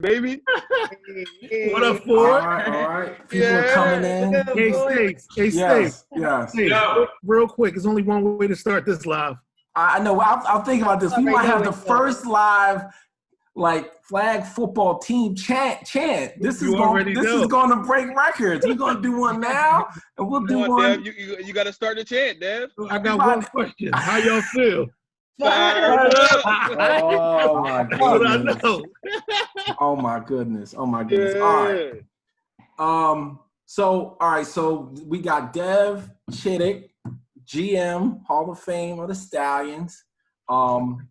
baby. What up, Ford? All right. People are coming in. Hey, States. Yes. States, real quick. There's only one way to start this live. I know. I'll think about this. We might have the first live, flag football team chant. This is going to break records. We're going to do one now, and we'll do one. Dev, you got to start the chant, Dev. I got one question. How y'all feel? Fired up. Oh my goodness. Oh my goodness. Yeah. All right. So we got Dev Chittick, GM, Hall of Fame of the Stallions. I'm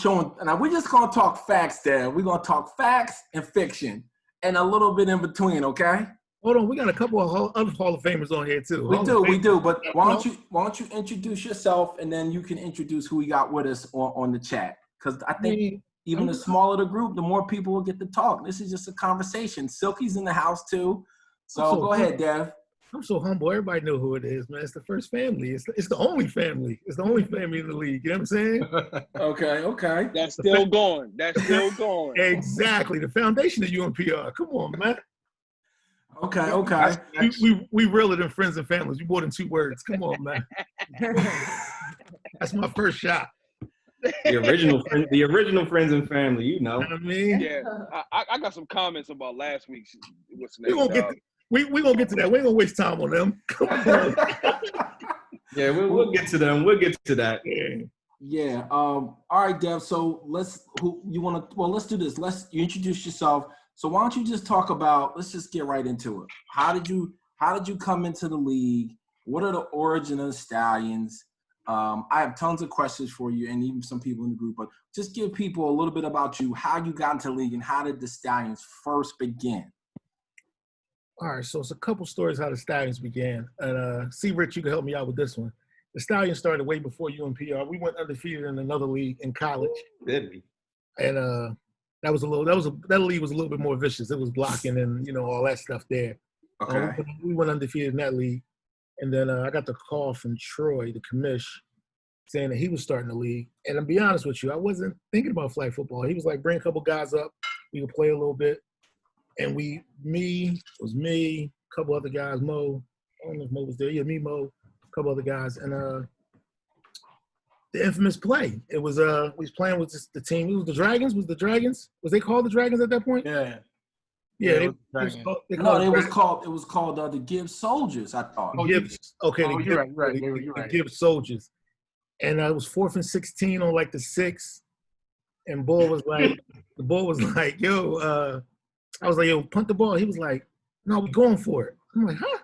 showing, and we're just gonna talk facts, Dev. We're gonna talk facts and fiction, and a little bit in between. Okay. Hold on, we got a couple of other Hall of Famers on here too. We do. But why don't you introduce yourself, and then you can introduce who we got with us on the chat? Because I think even the smaller the group, the more people will get to talk. This is just a conversation. Silky's in the house too, so go ahead, Dev. I'm so humble. Everybody know who it is, man. It's the first family. It's the only family. It's the only family in the league. You know what I'm saying? Okay. That's still going. Exactly. The foundation of UMPR. Come on, man. Okay. We realer than friends and families. We more than 2 words. Come on, man. That's my first shot. The original friends and family, you know. You know what I mean? Yeah. I got some comments about last week's. We're gonna get to that. We ain't gonna waste time on them. Come on. Yeah, we'll get to them. We'll get to that. Yeah. All right, Dev. So let's do this. You introduce yourself. So why don't you just talk about, let's just get right into it. How did you come into the league? What are the origin of the Stallions? I have tons of questions for you and even some people in the group, but just give people a little bit about you, how you got into the league, and how did the Stallions first begin? All right, so it's a couple stories how the Stallions began. And see, Rich, you can help me out with this one. The Stallions started way before UMPR. We went undefeated in another league in college. Did we? And that league was a little bit more vicious. It was blocking and all that stuff there. Okay. We went undefeated in that league, and then I got the call from Troy, the commish, saying that he was starting the league. And to be honest with you, I wasn't thinking about flag football. He was like, bring a couple guys up, we could play a little bit. And me, a couple other guys, Mo. I don't know if Mo was there. Yeah, me, Mo, a couple other guys, and the infamous play. It was we was playing with the team. It was the Dragons. Was they called the Dragons at that point? Yeah. Yeah. It was called the Gibbs Soldiers, I thought. Gibbs. Okay. You're right. The Gibbs Soldiers. And it was 4th and 16 on the 6th. And Bull was like, yo, I was like, yo, punt the ball. He was like, no, we're going for it. I'm like, huh?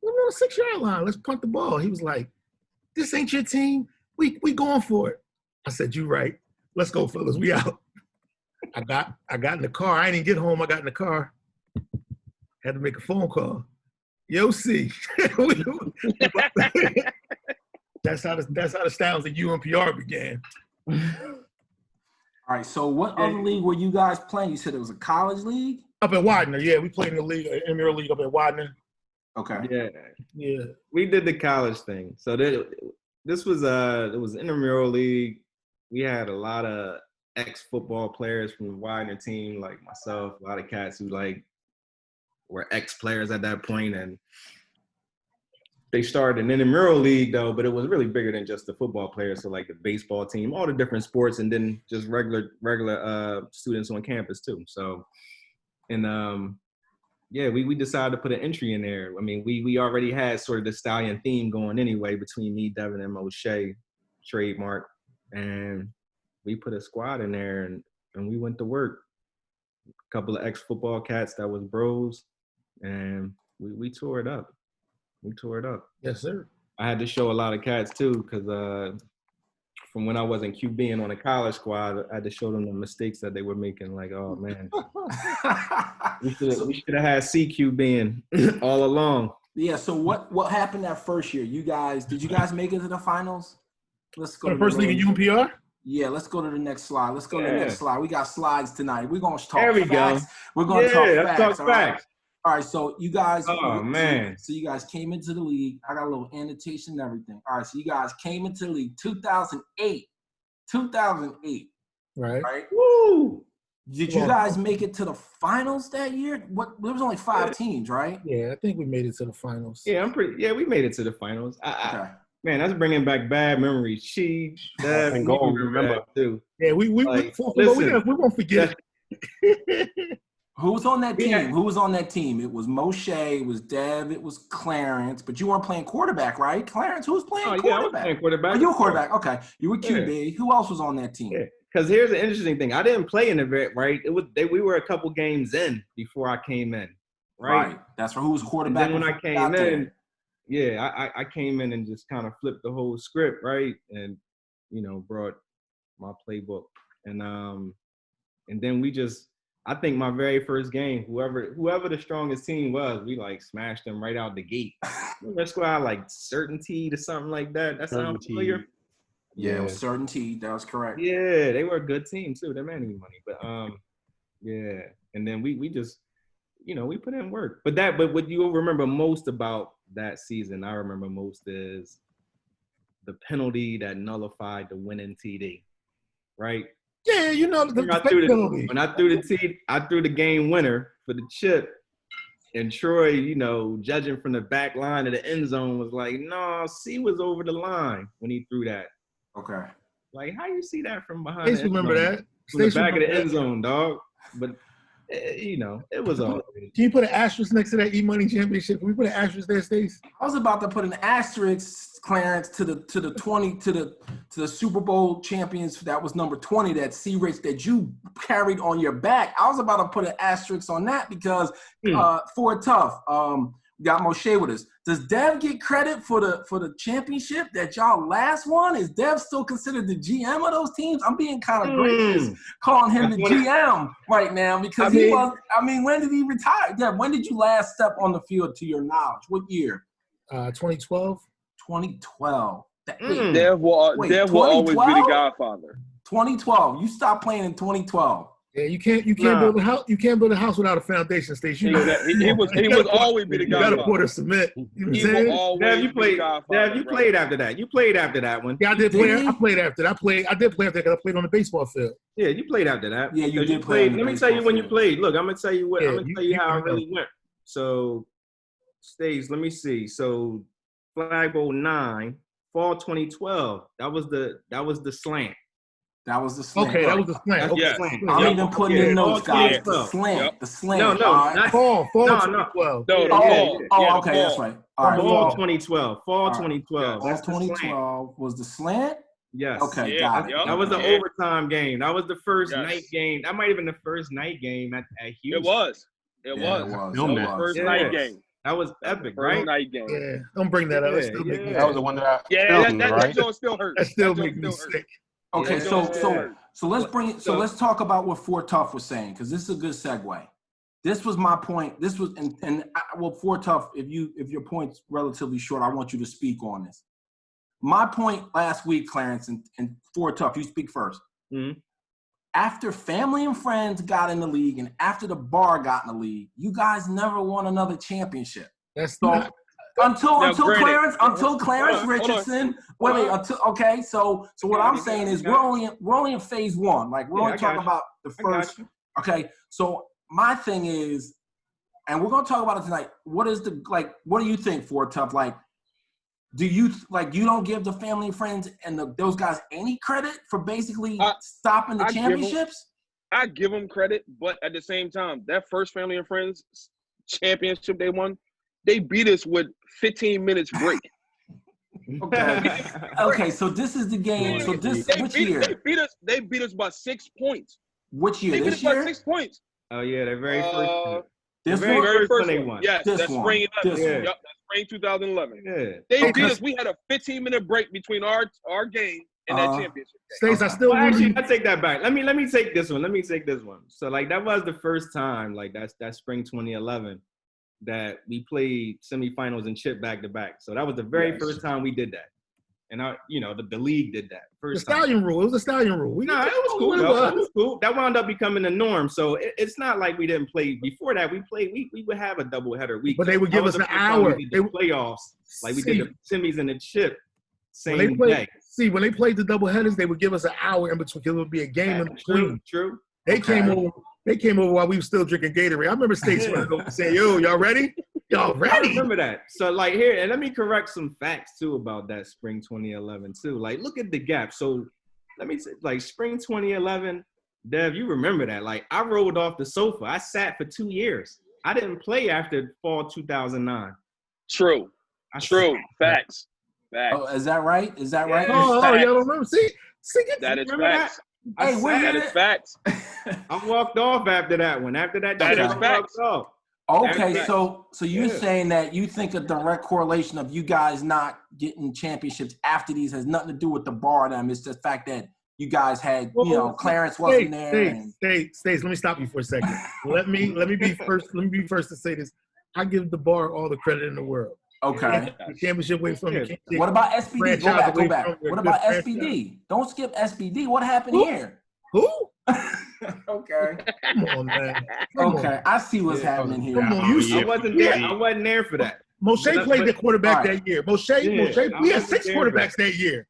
We're on the 6-yard line. Let's punt the ball. He was like, this ain't your team. We going for it. I said, you right. Let's go, fellas. We out. I got in the car. I didn't get home. I got in the car. Had to make a phone call. Yo, C. That's how the Stallions at UMPR began. All right. So what other league were you guys playing? You said it was a college league? Up at Widener. Yeah, we played in the league, intramural league up at Widener. Okay. Yeah. We did the college thing. So this was it was intramural league. We had a lot of ex-football players from the Widener team, like myself, a lot of cats who were ex-players at that point, and they started an intramural league though, but it was really bigger than just the football players. So like the baseball team, all the different sports, and then just regular students on campus too. So, and we decided to put an entry in there. I mean, we already had sort of the Stallion theme going anyway between me, Devin, and Moshe, trademark, and we put a squad in there and we went to work. A couple of ex-football cats that was bros, and we tore it up. Yes, sir. I had to show a lot of cats too, because from when I wasn't QBing on a college squad, I had to show them the mistakes that they were making. Like, oh man, we should have had CQBing all along. Yeah. So what happened that first year? Did you guys make it to the finals? Let's go to the first league in UMPR. Yeah, let's go to the next slide. We got slides tonight. We're gonna talk there we facts. Go. We're gonna talk facts. Let's talk facts. All right, so you guys. Oh man. So you guys came into the league. I got a little annotation and everything. All right, so you guys came into the league 2008. 2008. Right. Right. Woo. Did you guys make it to the finals that year? There was only 5 teams, right? Yeah, I think we made it to the finals. Yeah, we made it to the finals. Okay. Man, that's bringing back bad memories. And gold, remember that too. Yeah, we Like, won't forget it. Who was on that team? Yeah. Who was on that team? It was Moshe, it was Dev, it was Clarence, but you weren't playing quarterback, right? Clarence, who was playing quarterback? Yeah, I was playing quarterback. Oh, you were quarterback. Okay. You were QB. Who else was on that team? Yeah. Because here's the interesting thing. I didn't play in the vet, right? We were a couple games in before I came in, right? That's for who was quarterback. And then when I came in, I came in and just kind of flipped the whole script, right? And, brought my playbook. And then I think my very first game, whoever the strongest team was, we like smashed them right out the gate. Remember that squad like Certainty to something like that? That sounds familiar? Yeah, it was Certainty. That was correct. Yeah, they were a good team too. They made me money, but yeah. And then we just, we put in work. But what you remember most about that season, I remember most is the penalty that nullified the winning TD, right? Yeah, When I threw the game winner for the chip, and Troy, judging from the back line of the end zone, was like, "No, C was over the line when he threw that." Okay. Like, how you see that from behind? Stace remember that. From the back of the end zone, dog. But it was all. Can you put an asterisk next to that E-Money Championship? Can we put an asterisk there, Stace? I was about to put an asterisk, Clarence, to the Super Bowl champions. That was number 20, that C-Rich that you carried on your back. I was about to put an asterisk on that because Ford Tough, got Moshe with us. Does Dev get credit for the championship that y'all last won? Is Dev still considered the GM of those teams? I'm being kind of gracious calling him the GM right now because when did he retire? Dev, when did you last step on the field to your knowledge? What year? 2012. 2012. Dev will always be the godfather. 2012. You stopped playing in 2012. Yeah, you can't build a house. You can't build a house without a foundation, Station. He was always be the godfather. You got to pour the cement. You know what I'm saying? Dev, you played after that. You played after that one. Yeah, I did play. I played after that. I did play after that because I played on the baseball field. Yeah, you played after that. Yeah, you did play. Let me tell you when you played. Look, I'm gonna tell you what. I'm gonna tell you how it really went. So, Stays. Let me see. So, Flag Bowl 9, fall 2012. That was the slant. That was the slant. Okay, that was the slant. Yeah. I'm even putting in notes, guys. The slant. The slant. No, not fall. Fall 2012. Okay, that's right. All right. Fall 2012. Fall 2012. Fall 2012 was the slant? Yes. Okay, got it. That was the overtime game. That was the first night game. That might have been the first night game at Houston. It was. The first night game. That was epic, right? Night game. Yeah, don't bring that up. That was the one that that joint still hurts. That still makes me sick. Okay, so let's bring it. So let's talk about what Fort Tough was saying because this is a good segue. This was my point. This was Fort Tough. If your point's relatively short, I want you to speak on this. My point last week, Clarence and Fort Tough, you speak first. Mm-hmm. After family and friends got in the league and after the bar got in the league, you guys never won another championship. That's so. not. Until Clarence Richardson. So what I'm saying is we're only in phase one. Like we're only talking about the first. Okay. So my thing is, and we're gonna talk about it tonight. What do you think, Fort Tough? Like, do you you don't give the family and friends and those guys any credit for basically stopping the championships? I give them credit, but at the same time, that first family and friends championship they won, they beat us with 15 minutes break. Okay, so this is the game. So which year? They beat us by 6 points. Which year? They beat us by 6 points. Oh yeah, the very first. This very first one they won. Yes, that's spring 11. Yep, that's spring 2011. Yeah. They beat us. We had a 15-minute break between our game and that championship game. Stace, I still actually I take that back. Let me take this one. So that was the first time, that's spring 2011. That we played semifinals and chip back to back. So that was the very first time we did that. And the league did that. First the Stallion rule. It was the Stallion rule. It was cool. It was cool. That wound up becoming the norm. So it's not like we didn't play. Before that, we would have a doubleheader week. But they would give us an hour. We did the playoffs. Like we did the semis and the chip same day. See, when they played the doubleheaders, they would give us an hour in between. It would be a game in between. True. They came over while we were still drinking Gatorade. I remember States saying, "Yo, y'all ready? Y'all I ready?" remember that. So like here, and let me correct some facts too about that spring 2011 too. Like look at the gap. So let me say, like spring 2011, Dev, you remember that? Like I rolled off the sofa. I sat for 2 years. I didn't play after fall 2009. True. Facts. Oh, is that right? Is that right? Oh, y'all don't remember? See, That is remember facts. that? Hey, where That is facts. I walked off after that one. After that, That shit, is I facts. walked off. Okay, That's so you're Yeah. saying that you think a direct correlation of you guys not getting championships after these has nothing to do with the bar of them. It's the fact that you guys had, Clarence wasn't there. States. Let me stop you for a second. Let me be first. Let me be first to say this. I give the bar all the credit in the world. Okay. The championship away from the What about SPD? Go back. What about SPD? Don't skip SPD. What happened here? Who? Okay. Come on, man. Okay, I see what's happening here. Come on, I wasn't there. I wasn't there for that. Moshe played the quarterback that year. Moshe, we had 6 quarterbacks that year.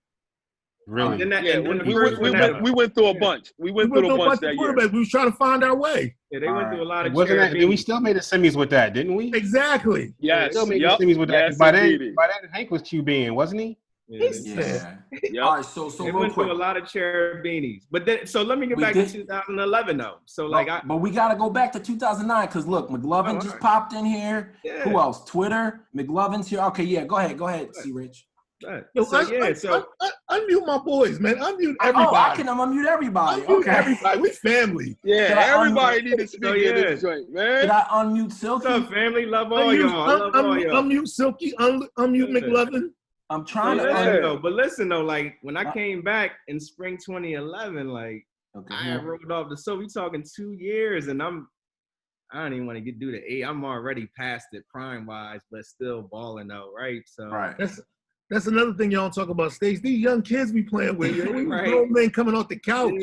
Really? We went through a bunch. We went through a bunch that year. We was trying to find our way. Yeah, they went through a lot of Wasn't that? Then we still made the semis with that, didn't we? Exactly. Yes. We still made the semis with that. Yes, By then, indeed. Hank was QBing, wasn't he? Yeah. Yep. All right, so They real went quick. through a lot of Cherubinis. But then, so let me get back to 2011 though. So But we got to go back to 2009 because look, McLovin just popped in here. Yeah. Who else? Twitter. McLovin's here. Okay, yeah, go ahead, C. Rich. Unmute my boys, man. Unmute everybody. Oh, I can unmute everybody. Unmute Okay. everybody. We family. Yeah, everybody need to speak in this joint, man. Did I unmute Silky? What's up, family? Love all y'all. Unmute Silky. Unmute McLovin. I'm trying to. But listen though, like when I came back in spring 2011, like I had rolled off the soap. We talking 2 years, and I don't even want to do the 8. I'm already past it prime wise, but still balling though, right? So right. That's another thing y'all don't talk about, States. These young kids we playing with, we grown men coming off the couch.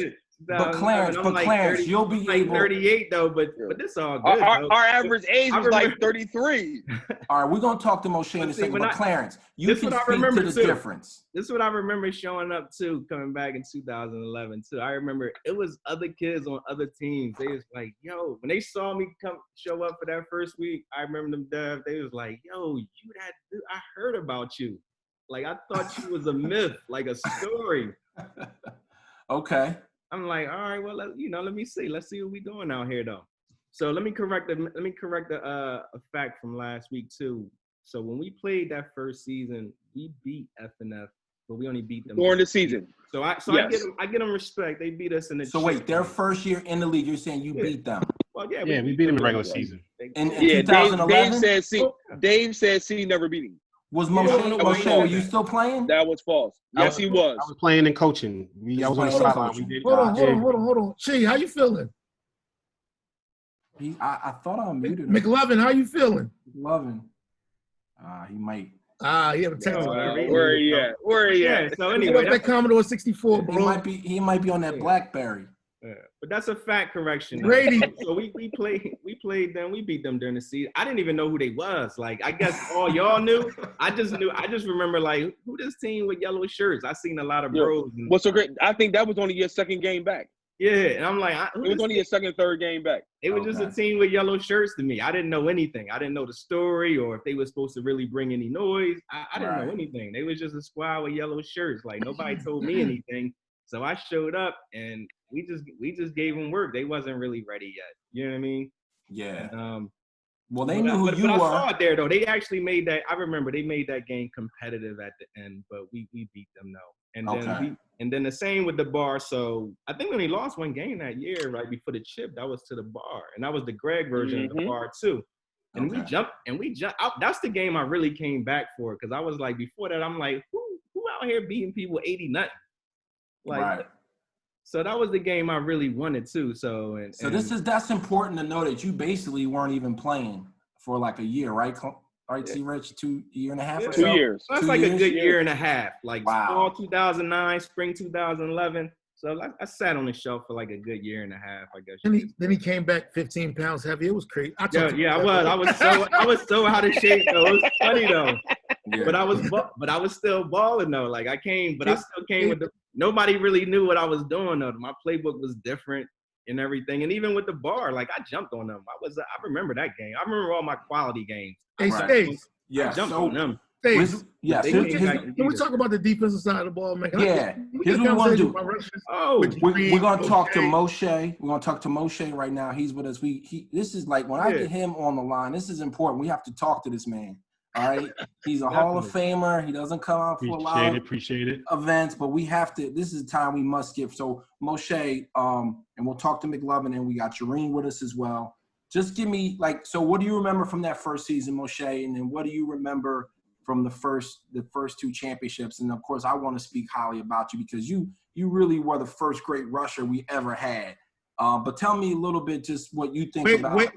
But Clarence, you'll be like able. 38 though, but this all good. Our average age was like 33. All right, we're gonna talk to Moshe in a second. But Clarence, you can speak to the difference. This is what I remember showing up too, coming back in 2011 too. I remember it was other kids on other teams. They was like, "Yo," when they saw me show up for that first week, I remember them Dev. They was like, "Yo, you that dude? I heard about you. Like I thought you was a myth, like a story." Okay. I'm like, all right, well, let me see. Let's see what we doing out here, though. So let me correct a fact from last week too. So when we played that first season, we beat FNF, but we only beat them during the season. So I get them respect. They beat us in the. So wait, their first year in the league, you're saying you beat them? Well, yeah, we beat them in the regular season. In 2011, Dave said C never beat him. Was Moshe, were you still playing? That was false. Yes, he was. I was playing and coaching. I was on the sideline. Hold on. Chi, how you feeling? I thought I muted him. McLovin, how you feeling? McLovin. He might. He haven't texted me. Where he at? So anyway, that Commodore 64, bro. He might be on that BlackBerry. Yeah, but that's a fact correction. Grady. So we played them. We beat them during the season. I didn't even know who they was. Like I guess all y'all knew. I just remember like who this team with yellow shirts. I seen a lot of bros. What's so great? I think that was only your second game back. Yeah, and I'm like, it was only your second, third game back. It was just a team with yellow shirts to me. I didn't know anything. I didn't know the story or if they were supposed to really bring any noise. I didn't know anything. They was just a squad with yellow shirts. Like nobody told me anything. So I showed up and we just gave them work. They wasn't really ready yet. You know what I mean? Yeah. Well, they knew who you were. I saw it there though. They actually made that. I remember they made that game competitive at the end, but we beat them though. And then the same with the bar. So I think we only lost one game that year, right before the chip. That was to the bar, and that was the Greg version of the bar too. And we jumped. That's the game I really came back for because I was like, before that, I'm like, who out here beating people 80-0? Like, so that was the game I really wanted too. So that's important to know that you basically weren't even playing for like a year, right? Right, C. Rich, 2 year and a half or so? 2 years. That's like a good year and a half. Like fall 2009, spring 2011. So I sat on the shelf for like a good year and a half, I guess. Then he came back 15 pounds heavy. It was crazy. I was so out of shape though. It was funny though. Yeah. But I was still balling though. Like I still came with nobody really knew what I was doing though. My playbook was different. and everything. And even with the bar, like I jumped on them. I remember that game. I remember all my quality games. Hey, Right. Stace. Yeah. I jumped So on them. Stace. yes. They Here's, came here's, back and Can we beat us. talk about the defensive side of the ball, man? Yeah. Can we Here's get a what we wanna conversation do. about rushes? Oh, With we're Green, gonna talk to Moshe. Moshe. We're gonna talk to Moshe right now. He's with us. This is like when I Yeah. get him on the line. This is important. We have to talk to this man. All right. He's a Hall of Famer. He doesn't come out for a lot of Appreciate it. events, but we have to. This is the time we must give. So Moshe, and we'll talk to McLovin, and we got Jareen with us as well. Just give me so what do you remember from that first season, Moshe, and then what do you remember from the first two championships? And of course, I want to speak highly about you because you really were the first great rusher we ever had. But tell me a little bit just what you think about. Way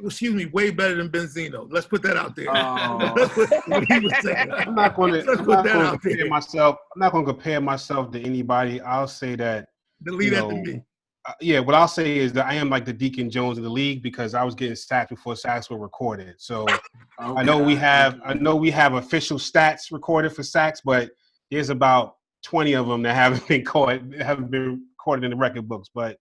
better than Benzino. Let's put that out there. That's what he was saying. I'm not going to compare there. myself. I'm not going to compare myself to anybody. I'll say that. Delete that to me. What I'll say is that I am like the Deacon Jones of the league because I was getting sacked before sacks were recorded. So okay. I know we have official stats recorded for sacks, but there's about 20 of them that haven't been recorded in the record books. But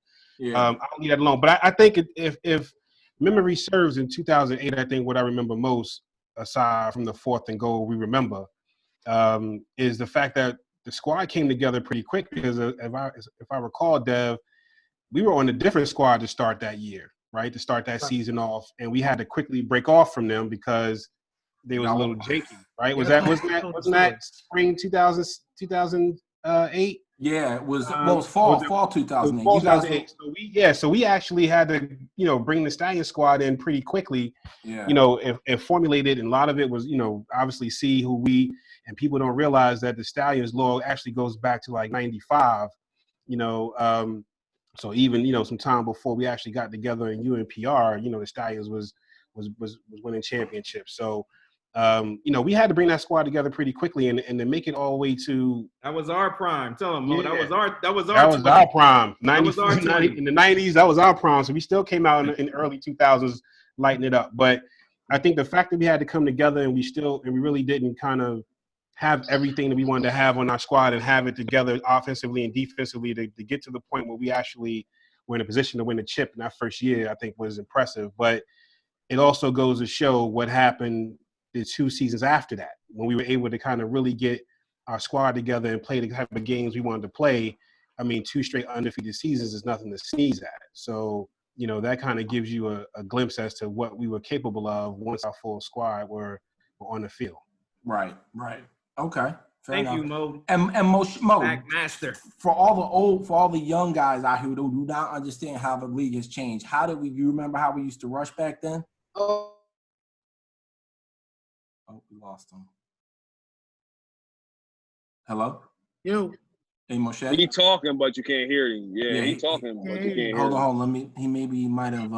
I'll leave that alone. But I think if memory serves, in 2008, I think what I remember most, aside from the 4th and goal we remember, is the fact that the squad came together pretty quick because if I recall, Dev, we were on a different squad to start that year, right? To start that season off, and we had to quickly break off from them because they was a little janky, right? Wasn't that spring 2008? Yeah, it was fall 2008. Fall 2008. So we actually had to, bring the Stallion squad in pretty quickly, and formulated. And a lot of it was, obviously see who and people don't realize that the Stallions lore actually goes back to like 95, so even, some time before we actually got together in UMPR, the Stallions was winning championships. So, we had to bring that squad together pretty quickly and to make it all the way to. That was our prime. Tell them, Mo. Yeah. That was our prime. 90, was our time. In the 90s, that was our prime. So we still came out in the early 2000s, lighting it up. But I think the fact that we had to come together and we really didn't kind of have everything that we wanted to have on our squad and have it together offensively and defensively to get to the point where we actually were in a position to win the chip in that first year, I think was impressive. But it also goes to show what happened the 2 seasons after that, when we were able to kind of really get our squad together and play the type of games we wanted to play. I mean, 2 straight undefeated seasons is nothing to sneeze at. So, that kind of gives you a glimpse as to what we were capable of once our full squad were on the field. Right. Okay. Thank you, Mo. And Mo, master. For all the young guys out here who do not understand how the league has changed, you remember how we used to rush back then? Oh, we lost him. Hello? Yo. Hey, Moshe. He talking, but you can't hear him. Yeah, he talking, but you can't hear him. Hold on. He might have.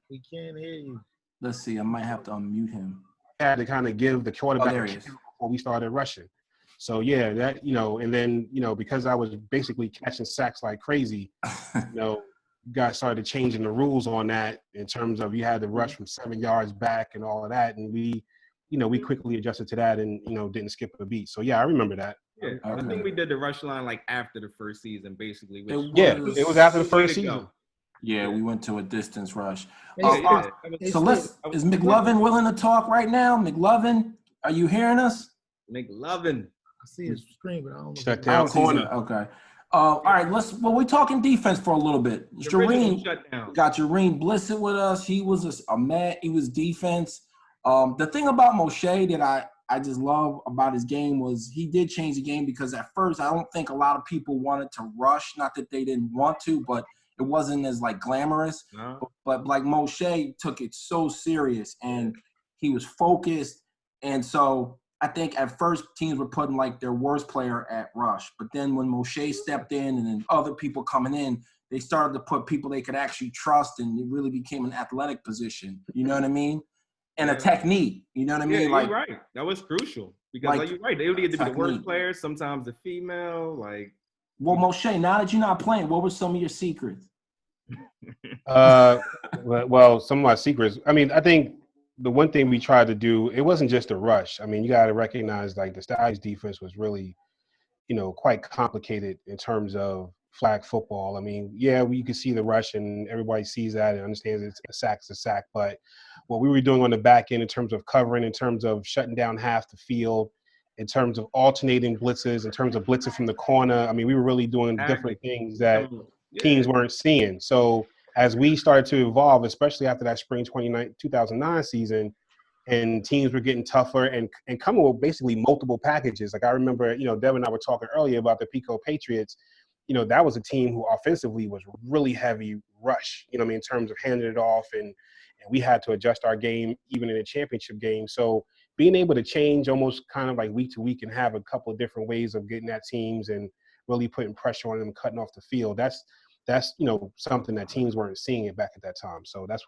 He can't hear you. Let's see. I might have to unmute him. I had to kind of give the quarterback before we started rushing. So yeah, that and then because I was basically catching sacks like crazy, guys started changing the rules on that in terms of you had to rush from 7 yards back and all of that, and we quickly adjusted to that and didn't skip a beat. So yeah, I remember that. Yeah, okay. I think we did the rush line like after the first season, basically. It was after the first season. Yeah, we went to a distance rush. So is McLovin willing to talk right now? McLovin, are you hearing us? McLovin. I see his screen, but I don't know. Shut down corner. Okay. All right, we're talking defense for a little bit. Jareen got Jareen Blissett with us. He was a man. He was defense. The thing about Moshe that I just love about his game was he did change the game because at first I don't think a lot of people wanted to rush. Not that they didn't want to, but it wasn't as glamorous. No. But Moshe took it so serious and he was focused. And so I think at first teams were putting their worst player at rush. But then when Moshe stepped in and then other people coming in, they started to put people they could actually trust, and it really became an athletic position. You know what I mean? And a technique. You know what I mean? Yeah, you're right. That was crucial. Because you're right. They would get to be the worst players, sometimes the female. Well, Moshe, now that you're not playing, what were some of your secrets? Well, some of my secrets. I mean, I think the one thing we tried to do, it wasn't just a rush. I mean, you got to recognize the Stallions defense was really, quite complicated in terms of flag football. I mean, yeah, you can see the rush and everybody sees that and understands it's a sack. But what we were doing on the back end in terms of covering, in terms of shutting down half the field, in terms of alternating blitzes, in terms of blitzing from the corner, I mean, we were really doing different things that teams weren't seeing. So as we started to evolve, especially after that spring 2009 season, and teams were getting tougher and coming with basically multiple packages. Like I remember, Deb and I were talking earlier about the Pico Patriots. That was a team who offensively was really heavy rush, in terms of handing it off, and we had to adjust our game even in a championship game. So being able to change almost kind of like week to week and have a couple of different ways of getting at teams and really putting pressure on them, cutting off the field, that's something that teams weren't seeing it back at that time. So that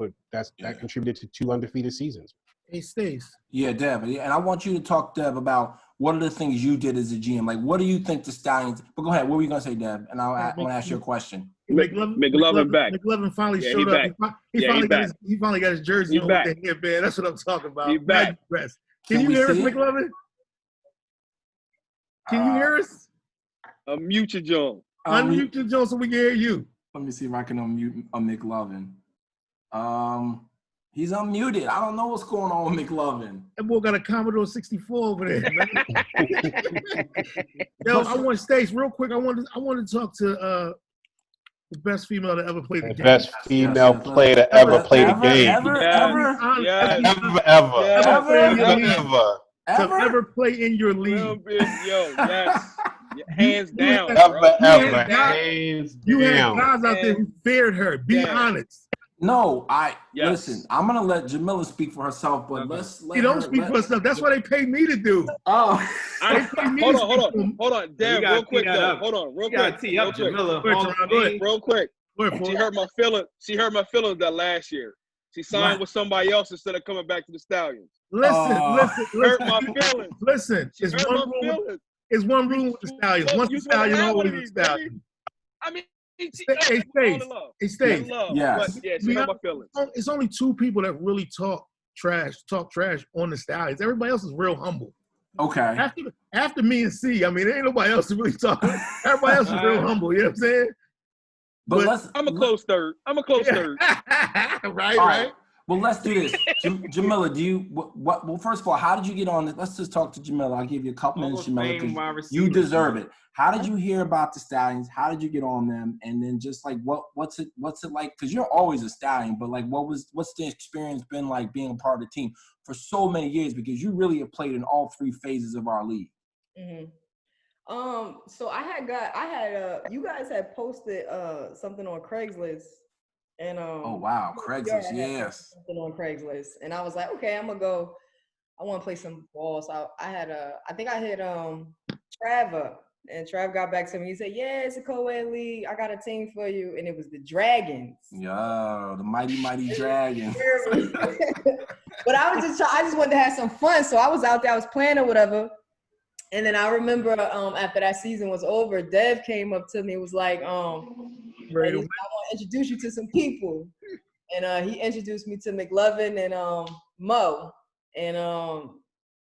contributed to 2 undefeated seasons. Hey, Stace. Yeah, Deb. And I want you to talk, Deb, about what are the things you did as a GM. Like, what do you think the Stallions – but go ahead. What were you going to say, Deb? And I want to ask you a question. McLovin back. McLovin finally Yeah, showed up. He finally got his jersey He on back. with the headband. That's what I'm talking about. He back. Can you we hear us, see it? McLovin? Can you hear us? Mute your John. Unmute your Joe so we can hear you. Let me see if I can unmute McLovin. He's unmuted. I don't know what's going on with McLovin. That boy got a Commodore 64 over there, man. Yo, I want Stace real quick. I want to talk to the best female to ever play the game. The best female player to ever play the game. Ever play in your league. Yo, yes. Hands down. You had guys out there who feared her. Be honest. No, listen. I'm gonna let Jamila speak for herself, but let's let you don't speak for herself. That's what they pay me to do. Oh, hold on, Dad, real quick though. Hold on, real quick. Real quick. She hurt my feelings. That last year. She signed with somebody else instead of coming back to the Stallions. Listen. Hurt my feelings. Listen, it's one rule with the Stallions. Once the Stallion, always the Stallion. I mean, It stays. Yes. She hurt my feelings. It's only 2 people that really talk trash on the Stallions. Everybody else is real humble. Okay. After me and C, I mean, there ain't nobody else really talking. Everybody else is real humble. You know what I'm saying? But I'm a close third. Right. Well, let's do this. Jamila, well, first of all, how did you get on this? Let's just talk to Jamila. I'll give you a couple minutes, Jamila, because you deserve it. How did you hear about the Stallions? How did you get on them? And then just like, what's it like? Because you're always a Stallion, but like, what's the experience been like being a part of the team for so many years? Because you really have played in all 3 phases of our league. Mm-hmm. So you guys had posted something on Craigslist. And oh wow, Craigslist, yes. Something on Craigslist, and I was like, okay, I'm gonna go. I want to play some ball. So I think I hit Trav up, and Trav got back to me. He said, yeah, it's a co-ed league. I got a team for you, and it was the Dragons. Yeah, the mighty Dragons. But I just wanted to have some fun, so I was out there, I was playing or whatever. And then I remember after that season was over, Dev came up to me, was like, I want to introduce you to some people. And he introduced me to McLovin and Mo. And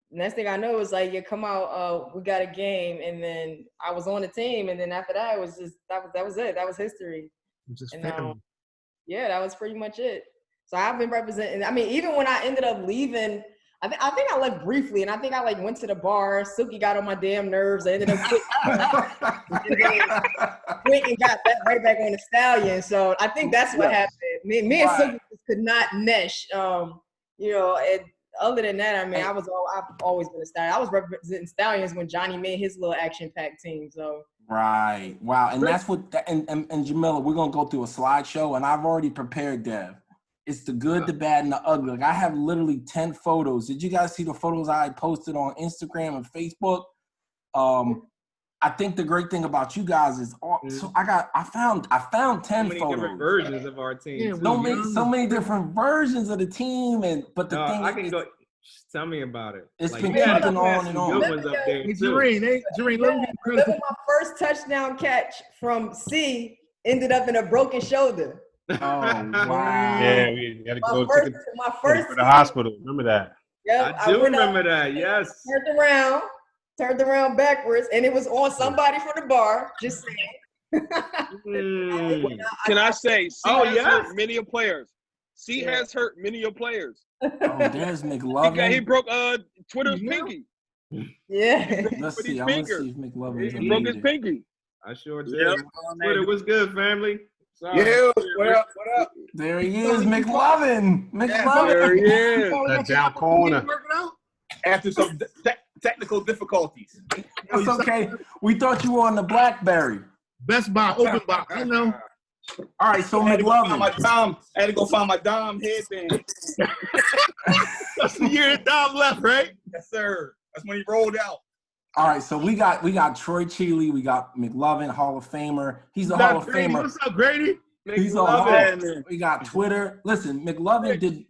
next thing I know, it was like, yeah, come out, we got a game. And then I was on the team. And then after that, it was just, that was it. That was history. And yeah, that was pretty much it. So I've been representing, I mean, even when I ended up leaving, I think I left briefly, and I think I like went to the bar. Suki got on my damn nerves. I ended up quitting and got right back on the Stallion. So I think that's what happened. Me and Suki could not mesh. And other than that, I mean, I've always been a Stallion. I was representing Stallions when Johnny made his little action-packed team. So right, wow, and that's what. And Jamila, we're gonna go through a slideshow, and I've already prepared Dev. It's the good, the bad, and the ugly. Like I have literally 10 photos. Did you guys see the photos I posted on Instagram and Facebook? I think the great thing about you guys is, so I found 10 so many photos. different versions of our team. So many different versions of the team, but the thing I can go. Tell me about it. It's been keeping on and on. Good ones up there too. Jareen, let me get credit. My first touchdown catch from C ended up in a broken shoulder. Oh wow! Yeah, we had to go to the hospital. Remember that? Yep, I do remember that. Yes. Turned around backwards, and it was on somebody from the bar. Just saying. Can I say, C has hurt many of players. C has hurt many of players. Oh, there's McLovin. He broke Twitter's pinky. Yeah. Let's see. I'm gonna see if McLovin's He broke his pinky. I sure did. Twitter was good, family. Sorry. Yeah, what up? What up? There he is, McLovin. McLovin. There he is. That down corner. After some technical difficulties. That's okay. We thought you were on the BlackBerry. Best Buy, open box. I know. All right, so I had McLovin. to go find my Dom headband. That's the year that Dom left, right? Yes, sir. That's when he rolled out. All right, so we got Troy Cheeley, we got McLovin, Hall of Famer. He's a Hall of Famer. What's up, Grady? He's a Hall. We got Twitter. Listen, McLovin did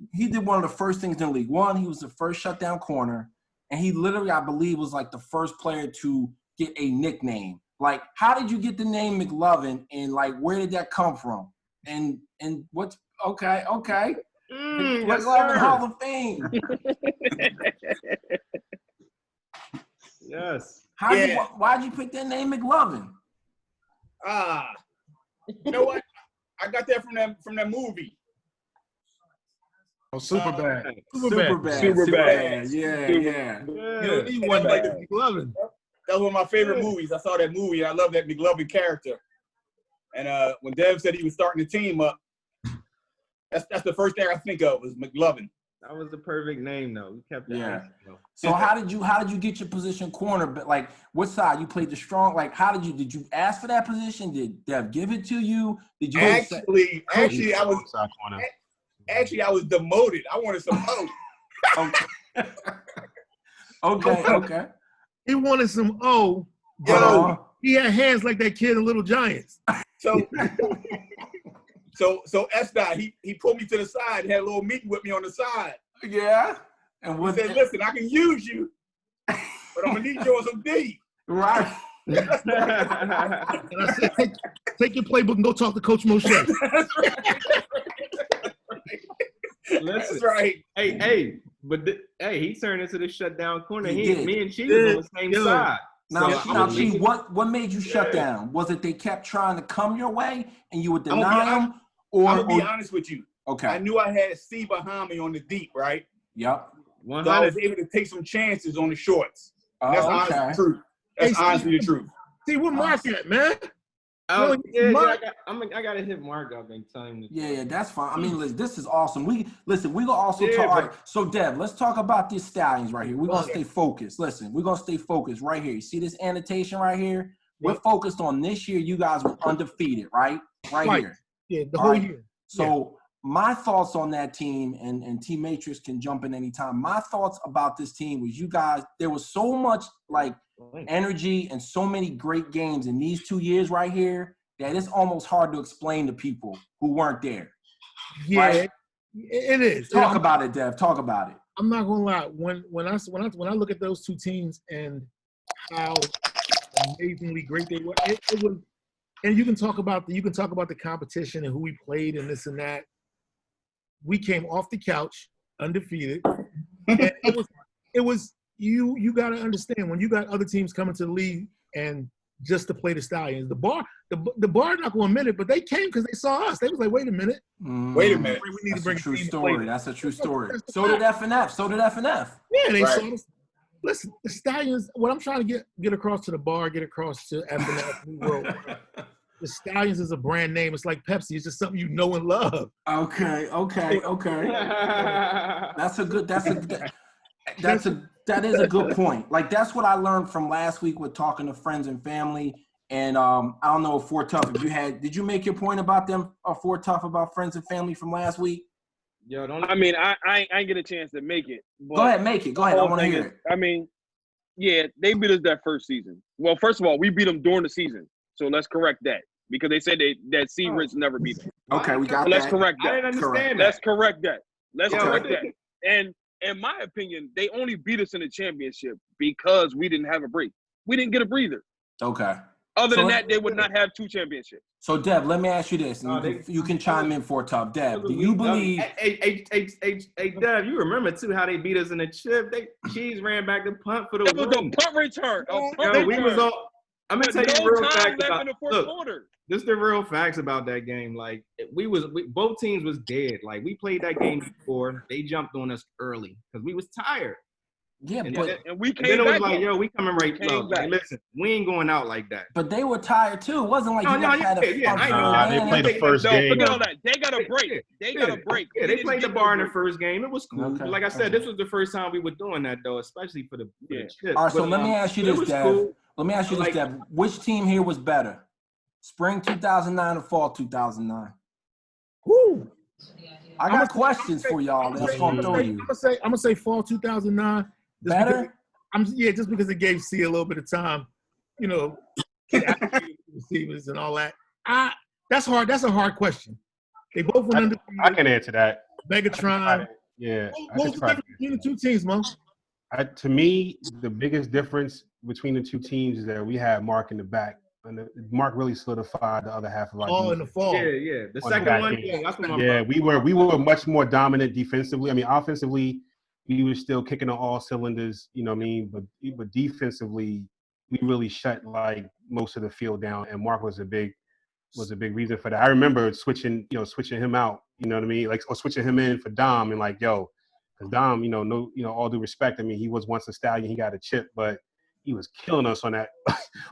one of the first things in the league. One, he was the first shutdown corner, and he literally, I believe, was like the first player to get a nickname. Like, how did you get the name McLovin, and like, where did that come from? And what's okay? McLovin Hall of Fame. Yes. Why'd you pick that name McLovin? You know what? I got that from that movie. Oh, Superbad. Superbad. Yeah. He won that McLovin. That was one of my favorite movies. I saw that movie, and I love that McLovin character. And when Dev said he was starting the team up, that's the first thing I think of was McLovin. That was the perfect name, though. We kept that. Yeah. So how did you get your position corner? But like, what side you played the strong? Like, did you ask for that position? Did Dev give it to you? Did you actually I was demoted. I wanted some hope. Okay. He wanted some O. He had hands like that kid in Little Giants. So S-Dot, he pulled me to the side and had a little meeting with me on the side. Yeah. And he said, listen, I can use you, but I'm going to need you on some D. Right. And I said, take your playbook and go talk to Coach Moshe. That's right. Hey, he turned into the shutdown corner. Me and Chi was on the same side. Now, Chi, what made you shut down? Was it they kept trying to come your way and you would deny them? I'm going to be honest with you. Okay. I knew I had C behind me on the deep, right? Yep. So I was able to take some chances on the shorts. That's honestly the truth. That's honestly the truth. See, what Mark at, man? I gotta hit Mark up and tell him. Yeah, that's fine. I mean, listen, this is awesome. We gonna also talk. All right, so Dev, let's talk about these Stallions right here. We're gonna stay focused. Listen, we're gonna stay focused right here. You see this annotation right here? We're focused on this year. You guys were undefeated, right? Right here. Yeah, the whole year. So my thoughts on that team, and Team Matrix can jump in anytime. My thoughts about this team was you guys. There was so much like energy and so many great games in these 2 years right here that it's almost hard to explain to people who weren't there. Yeah, right? It is. Talk about it, Dev. Talk about it. I'm not gonna lie. When I look at those two teams and how amazingly great they were, it was. And you can talk about the competition and who we played and this and that. We came off the couch undefeated, and it was. You got to understand when you got other teams coming to the league and just to play the Stallions. The bar not going to admit it, but they came because they saw us. They was like, wait a minute. Wait a minute. We need to bring a true story. That's a true story. So did FNF. Yeah, they saw us. Listen, the Stallions. What I'm trying to get across to the bar, get across to FNF. The Stallions is a brand name. It's like Pepsi. It's just something you know and love. Okay. That is a good point. Like, that's what I learned from last week with talking to friends and family. And I don't know if Fort Tough, did you make your point about them, Fort Tough, about friends and family from last week? Yo, I ain't get a chance to make it. Go ahead, make it. Go ahead. I want to hear it. I mean, yeah, they beat us that first season. Well, first of all, we beat them during the season. So let's correct that. Because they said that C. Rich never beat them. Okay, we got that. Let's correct that. I didn't understand that. Let's correct that. And in my opinion, they only beat us in the championship because we didn't have a break. We didn't get a breather. Okay. Other than that, they would not have 2 championships. So, Dev, let me ask you this. You can chime in for Tough. Dev, do you believe – Hey, Dev, you remember, too, how they beat us in the chip? Cheese ran back the punt for the It was a punt return. I'm gonna tell no you real time facts left about. in the fourth quarter. This is the real facts about that game. Like both teams was dead. Like we played that game before. They jumped on us early because we was tired. Yeah, and we came then it was back. like, yo, we coming right. Look, like, listen, we ain't going out like that. But they were tired too. It wasn't like you had a they played the first game. Forget all that. They got a break. They got a break. Yeah, they played the bar in the first game. It was cool. Okay. Like I said, this was the first time we were doing that though, especially for the chip. All right, so let me ask you this, Dev. Cool. Let me ask you this, Dev. Which team here was better? Spring 2009 or fall 2009? Woo! I got questions for y'all. That's gonna throw you. I'm gonna say fall 2009. Better? Just because it gave C a little bit of time, receivers and all that. That's hard. That's a hard question. They both went under. I can answer that. Megatron. Yeah. What was the difference between the two teams, Mo? To me, the biggest difference between the two teams is that we had Mark in the back. And Mark really solidified the other half of our defense. In the fall. Yeah. The second one, that's what we were much more dominant defensively. I mean, offensively, we were still kicking on all cylinders, you know what I mean? But defensively, we really shut like most of the field down, and Mark was a big reason for that. I remember switching him out, you know what I mean? Like, or switching him in for Dom, and like, yo, because Dom, all due respect, I mean, he was once a Stallion, he got a chip, but he was killing us on that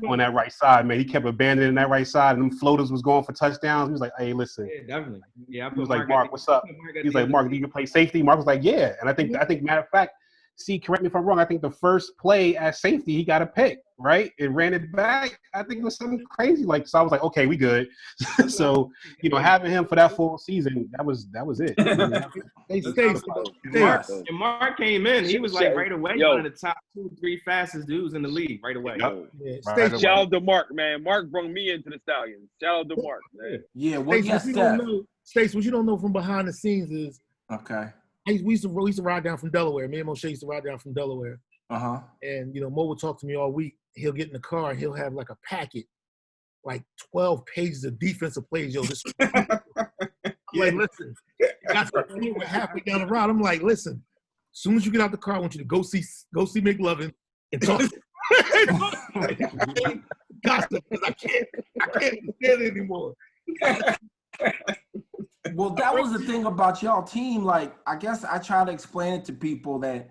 on that right side, man. He kept abandoning that right side, and them floaters was going for touchdowns. He was like, hey, listen. Yeah, definitely. Yeah, he was like, Mark, what's up? He was like, Mark, do you play safety? Mark was like, yeah. And I think matter of fact, correct me if I'm wrong, I think the first play at safety, he got a pick, right? And ran it back. I think it was something crazy. Like, so I was like, okay, we good. So, having him for that full season, that was it. Mark came in. He was like right away one of the top 2-3 fastest dudes in the league right away. Shout out to Mark, man. Mark brought me into the Stallions. Shout out to Mark, man. Yeah, Stace, what you don't know from behind the scenes is we used to ride down from Delaware. Me and Moshe used to ride down from Delaware. And Mo would talk to me all week. He'll get in the car and he'll have like a packet, like 12 pages of defensive plays. Yo, this. I'm like, listen, that's what we're halfway down the road. I'm like, listen, as soon as you get out the car, I want you to go see McLovin and talk. Gossip, because I can't stand it anymore. Well, that was the thing about y'all team. Like, I guess I try to explain it to people that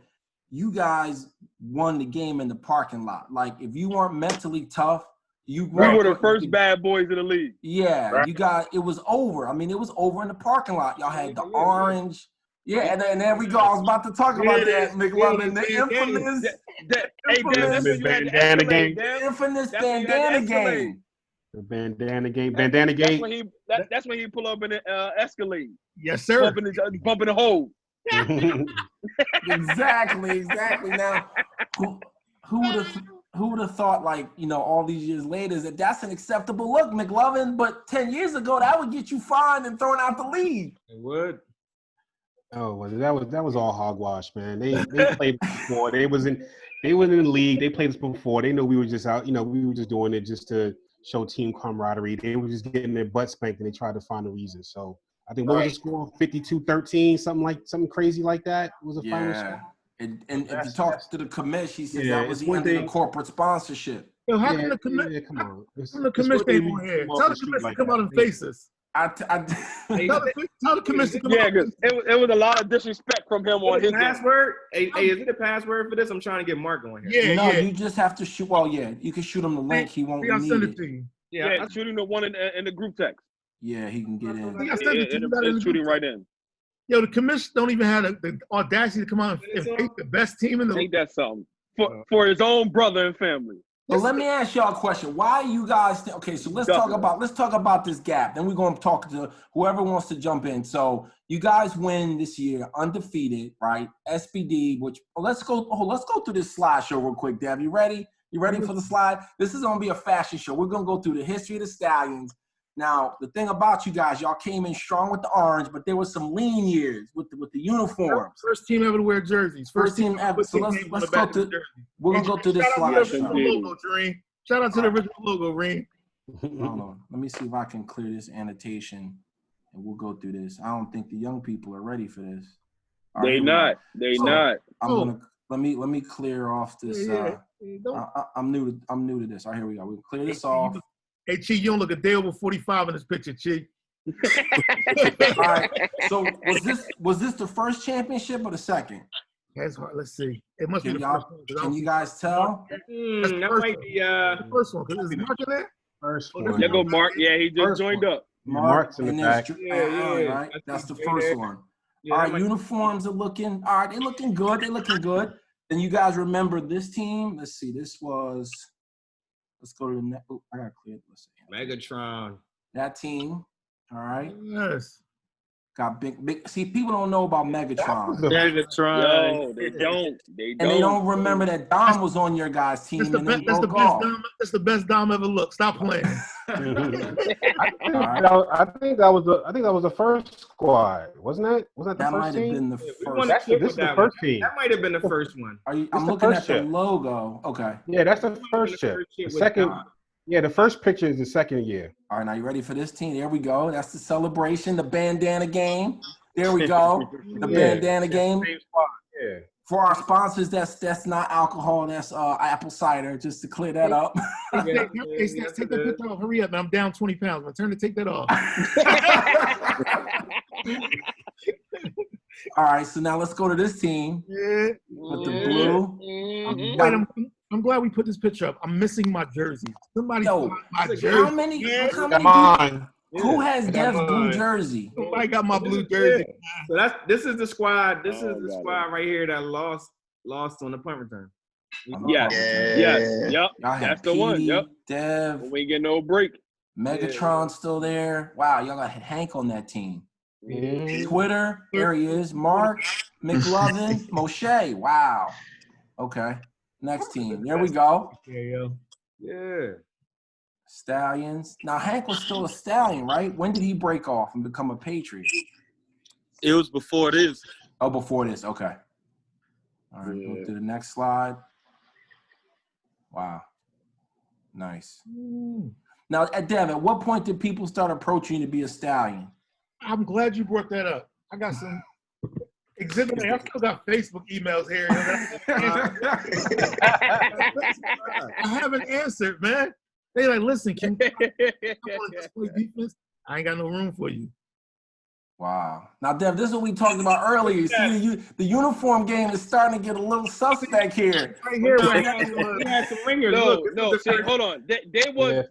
you guys won the game in the parking lot. Like, if you weren't mentally tough, we were the first bad boys in the league. Yeah, right. It was over. I mean, it was over in the parking lot. Y'all had the orange. Yeah, and there we go. I was about to talk about that, McLovin. The infamous bandana game. Infamous bandana game. The bandana game. Bandana game. That's when he pull up in the Escalade. Yes, sir. Bumping the hole. Exactly. Now, who would have thought, like, all these years later, that's an acceptable look, McLovin? But 10 years ago, that would get you fined and thrown out the league. It would. Oh, well, that was all hogwash, man. They played before. They was in the league. They played this before. They knew we were just out. We were just doing it just to show team camaraderie. They were just getting their butt spanked, and they tried to find a reason. So I think what was the score? 52-13, something crazy like that was a final score. And if you talk to the commish, he says that was the end of the corporate sponsorship. Yo, how come the commish? Come on. The commish ain't on here. Tell the commish to come out and face us. Tell the commish to come out. Yeah, because it was a lot of disrespect from him on his password. Hey, is it a password for this? I'm trying to get Mark on here. Yeah, you just have to shoot. Well, yeah, you can shoot him the link. He won't need send it to you. Yeah, I'm shooting the one in the group text. Yeah, he can get in. I sent it to you. It's shooting right in. Yo, the commission don't even have the audacity to come out and face the best team in the league. Ain't that something? For his own brother and family. But let me ask y'all a question. Why you guys okay, so let's talk about this gap. Then we're going to talk to whoever wants to jump in. So you guys win this year, undefeated, right? SBD, let's go through this slideshow real quick, Deb. You ready? You ready for the slide? This is going to be a fashion show. We're going to go through the history of the Stallions. Now, the thing about you guys, y'all came in strong with the orange, but there was some lean years with the uniforms. First team ever to wear jerseys. First team ever. So let's go to. We're gonna go to this slide. Shout out to the original logo, Reem. Hold on. Let me see if I can clear this annotation, and we'll go through this. I don't think the young people are ready for this. They not. I'm gonna let me clear off this. I'm new to this. All right, here we go. We'll clear this off. Hey, Chi, you don't look a day over 45 in this picture, Chi. All right. So was this the first championship or the second? That's hard. Let's see. It must be the first one. Can you guys tell? That might be the first one. Because it's Mark in there. First one. There go Mark. Yeah, he just joined up. Mark's in the back. Right? That's the first one. All right, uniforms are looking. All right, they're looking good. They're looking good. And you guys remember this team? Let's see. This was. Let's go to the next. I gotta clear it. Let's see. Megatron. That team. All right. Yes. Got big. See, people don't know about Megatron. Megatron. Yo, they don't. And they don't remember that Dom was on your guys' team. That's the best Dom ever looked. Stop playing. I think that was the first squad, wasn't it? Wasn't that the first team? That might have been the first. This is the first team. That might have been the first one. I'm looking at the logo. Okay. Yeah, that's the first chip. The second. Yeah, the first picture is the second year. All right, now you ready for this team? There we go. That's the celebration, the bandana game. There we go. The bandana game. Yeah. For our sponsors, that's not alcohol. That's apple cider. Just to clear that up. Hey, take that picture off. Hurry up, man. I'm down 20 pounds. I'm trying to take that off. All right, so now let's go to this team with the blue. I'm glad we put this picture up. I'm missing my jersey. Somebody my jersey. How many? Who has Dev's blue jersey? Somebody got my blue jersey. So this is the squad. This is the squad right here that lost on the punt return. Yep. That's the one. Yep. Dev. We ain't get no break. Megatron's still there. Wow, y'all got Hank on that team. Mm-hmm. Twitter, there he is. Mark, McLovin, Moshe. Wow. Okay. Next team. There we go. Yeah. Stallions. Now, Hank was still a Stallion, right? When did he break off and become a Patriot? It was before this. Oh, before this. Okay. All right. Go to the next slide. Wow. Nice. Now, Dev, at what point did people start approaching you to be a Stallion? I'm glad you brought that up. I got some exhibit. I still got Facebook emails here. I haven't answered, man. They like, listen, can you play defense? I ain't got no room for you. Wow. Now, Dev, this is what we talked about earlier. You see, the uniform game is starting to get a little suspect here. Right here, we had some ringers. No, see, hold on. They wasn't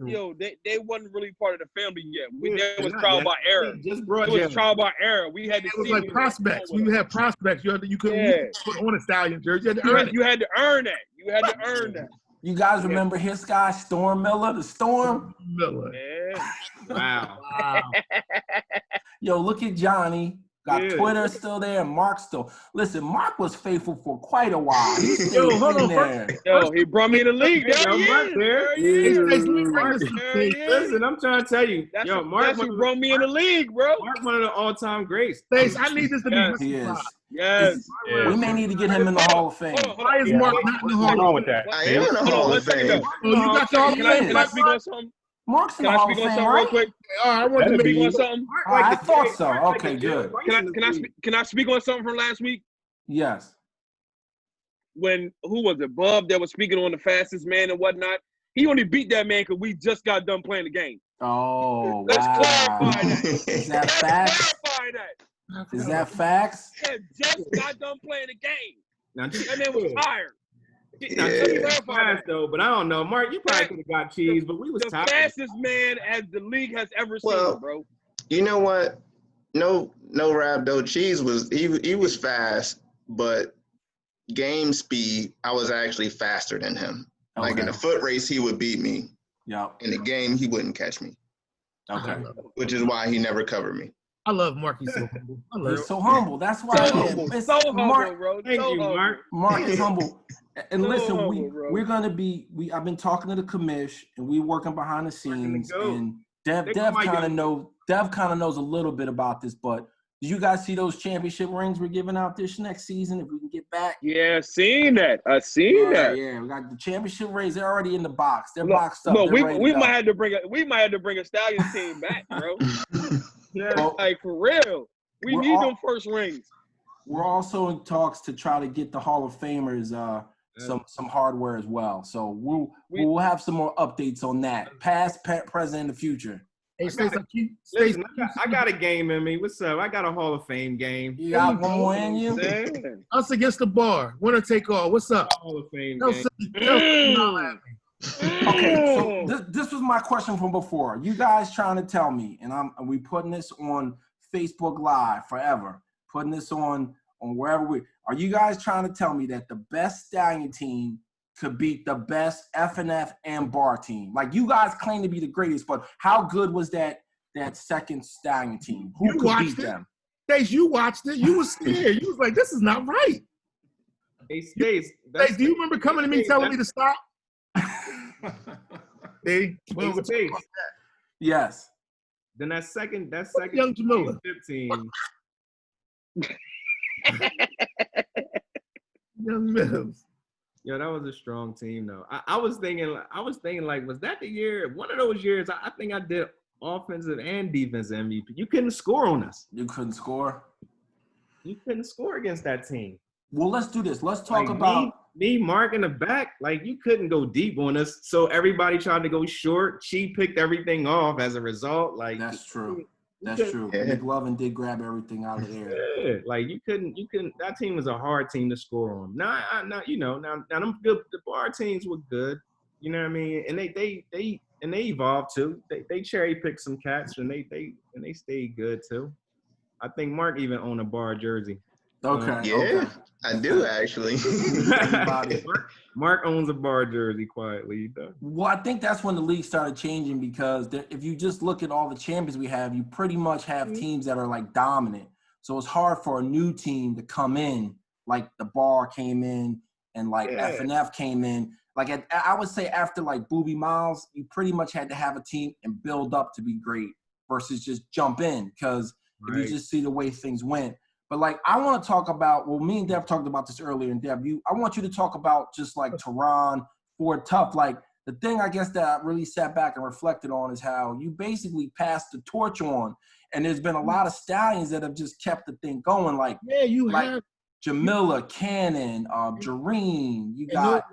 really part of the family yet. That was trial by error. It was trial by error. We had to see. It was like prospects. When you had prospects, you couldn't put on a Stallion jersey. You had to earn that. You guys remember his guy, Storm Miller, the Storm? Miller. Yeah. Wow. Yo, look at Johnny. Got Twitter still there, and Mark still. Listen, Mark was faithful for quite a while. He's still in there. Yo, he brought me in the league. Listen, I'm trying to tell you. Mark brought me in the league, bro. Mark one of the all-time greats. Stace, I need this to be. He is. Yes. We may need to get him in the Hall of Fame. Why is Mark not in the Hall of Fame? What's wrong with that? I am in the Hall of Fame. You got the Hall of Fame. Can I speak on something? Mark's in the Hall of Fame, right? Real quick? I want to speak on something. I thought so. Okay, good. Can I speak on something from last week? Yes. Who was it? Bub that was speaking on the fastest man and whatnot. He only beat that man because we just got done playing the game. Oh, Let's clarify that. Is that facts? Clarify that. Is that facts? Yeah, just got done playing the game. Now, that man was tired. Fast though, but I don't know. Mark, you probably could have got cheese, but we was tired. The fastest man as the league has ever seen, bro. You know what? No rap though. Cheese was he was fast, but game speed, I was actually faster than him. Okay. Like in a foot race, he would beat me. Yeah. In the game, he wouldn't catch me. Okay. Which is why he never covered me. I love Mark. He's so humble. He's so humble. That's why. It's so humble, bro. Thank you, Mark. Mark is humble. And listen, we're gonna be. I've been talking to the commish, and we working behind the scenes. And Dev kind of knows a little bit about this. But did you guys see those championship rings we're giving out this next season? If we can get back. Yeah, seen that. I seen that. Yeah, we got the championship rings. They're already in the box. They're boxed up. No, we might have to bring a Stallions team back, bro. Like for real. We need them first rings. We're also in talks to try to get the Hall of Famers some hardware as well. So we'll have some more updates on that, past, present, and the future. Hey, I got a game in me. What's up? I got a Hall of Fame game. You got one more in you? Us against the bar. Winner take all. What's up? Hall of Fame game. Okay, so this was my question from before. You guys trying to tell me, and we putting this on Facebook Live forever, putting this on wherever are you guys trying to tell me that the best Stallion team could beat the best FNF and bar team? Like, you guys claim to be the greatest, but how good was that second Stallion team? Who could beat them? Stace, you watched it. You was scared. You was like, this is not right. Hey, Stace, do you remember coming to me telling me to stop? Yes. Then that second young Jamila 15. Young Mills. Yo, that was a strong team though. I was thinking like, was that the year? One of those years, I think I did offensive and defensive MVP. You couldn't score on us. You couldn't score. You couldn't score against that team. Well, let's do this. Let's talk about me, Mark in the back. Like, you couldn't go deep on us, so everybody tried to go short. She picked everything off as a result. Like, that's true. That's true. Yeah. McLovin did grab everything out of the air. Yeah, like you couldn't. That team was a hard team to score on. Now them good. The bar teams were good. You know what I mean? And they evolved too. They cherry picked some cats and they stayed good too. I think Mark even owned a bar jersey. Okay. Yeah, okay. I do actually. Mark owns a bar jersey quietly. Well, I think that's when the league started changing, because if you just look at all the champions we have, you pretty much have teams that are like dominant. So it's hard for a new team to come in, like the bar came in and like FNF came in. Like I would say after like Boobie Miles, you pretty much had to have a team and build up to be great versus just jump in, because if you just see the way things went. But, like, I want to talk about, well, me and Dev talked about this earlier, and Dev, I want you to talk about just, like, Tehran, Ford Tough. Like, the thing I guess that I really sat back and reflected on is how you basically passed the torch on, and there's been a lot of Stallions that have just kept the thing going. Like, have Jamila, Cannon, Jareen, you got.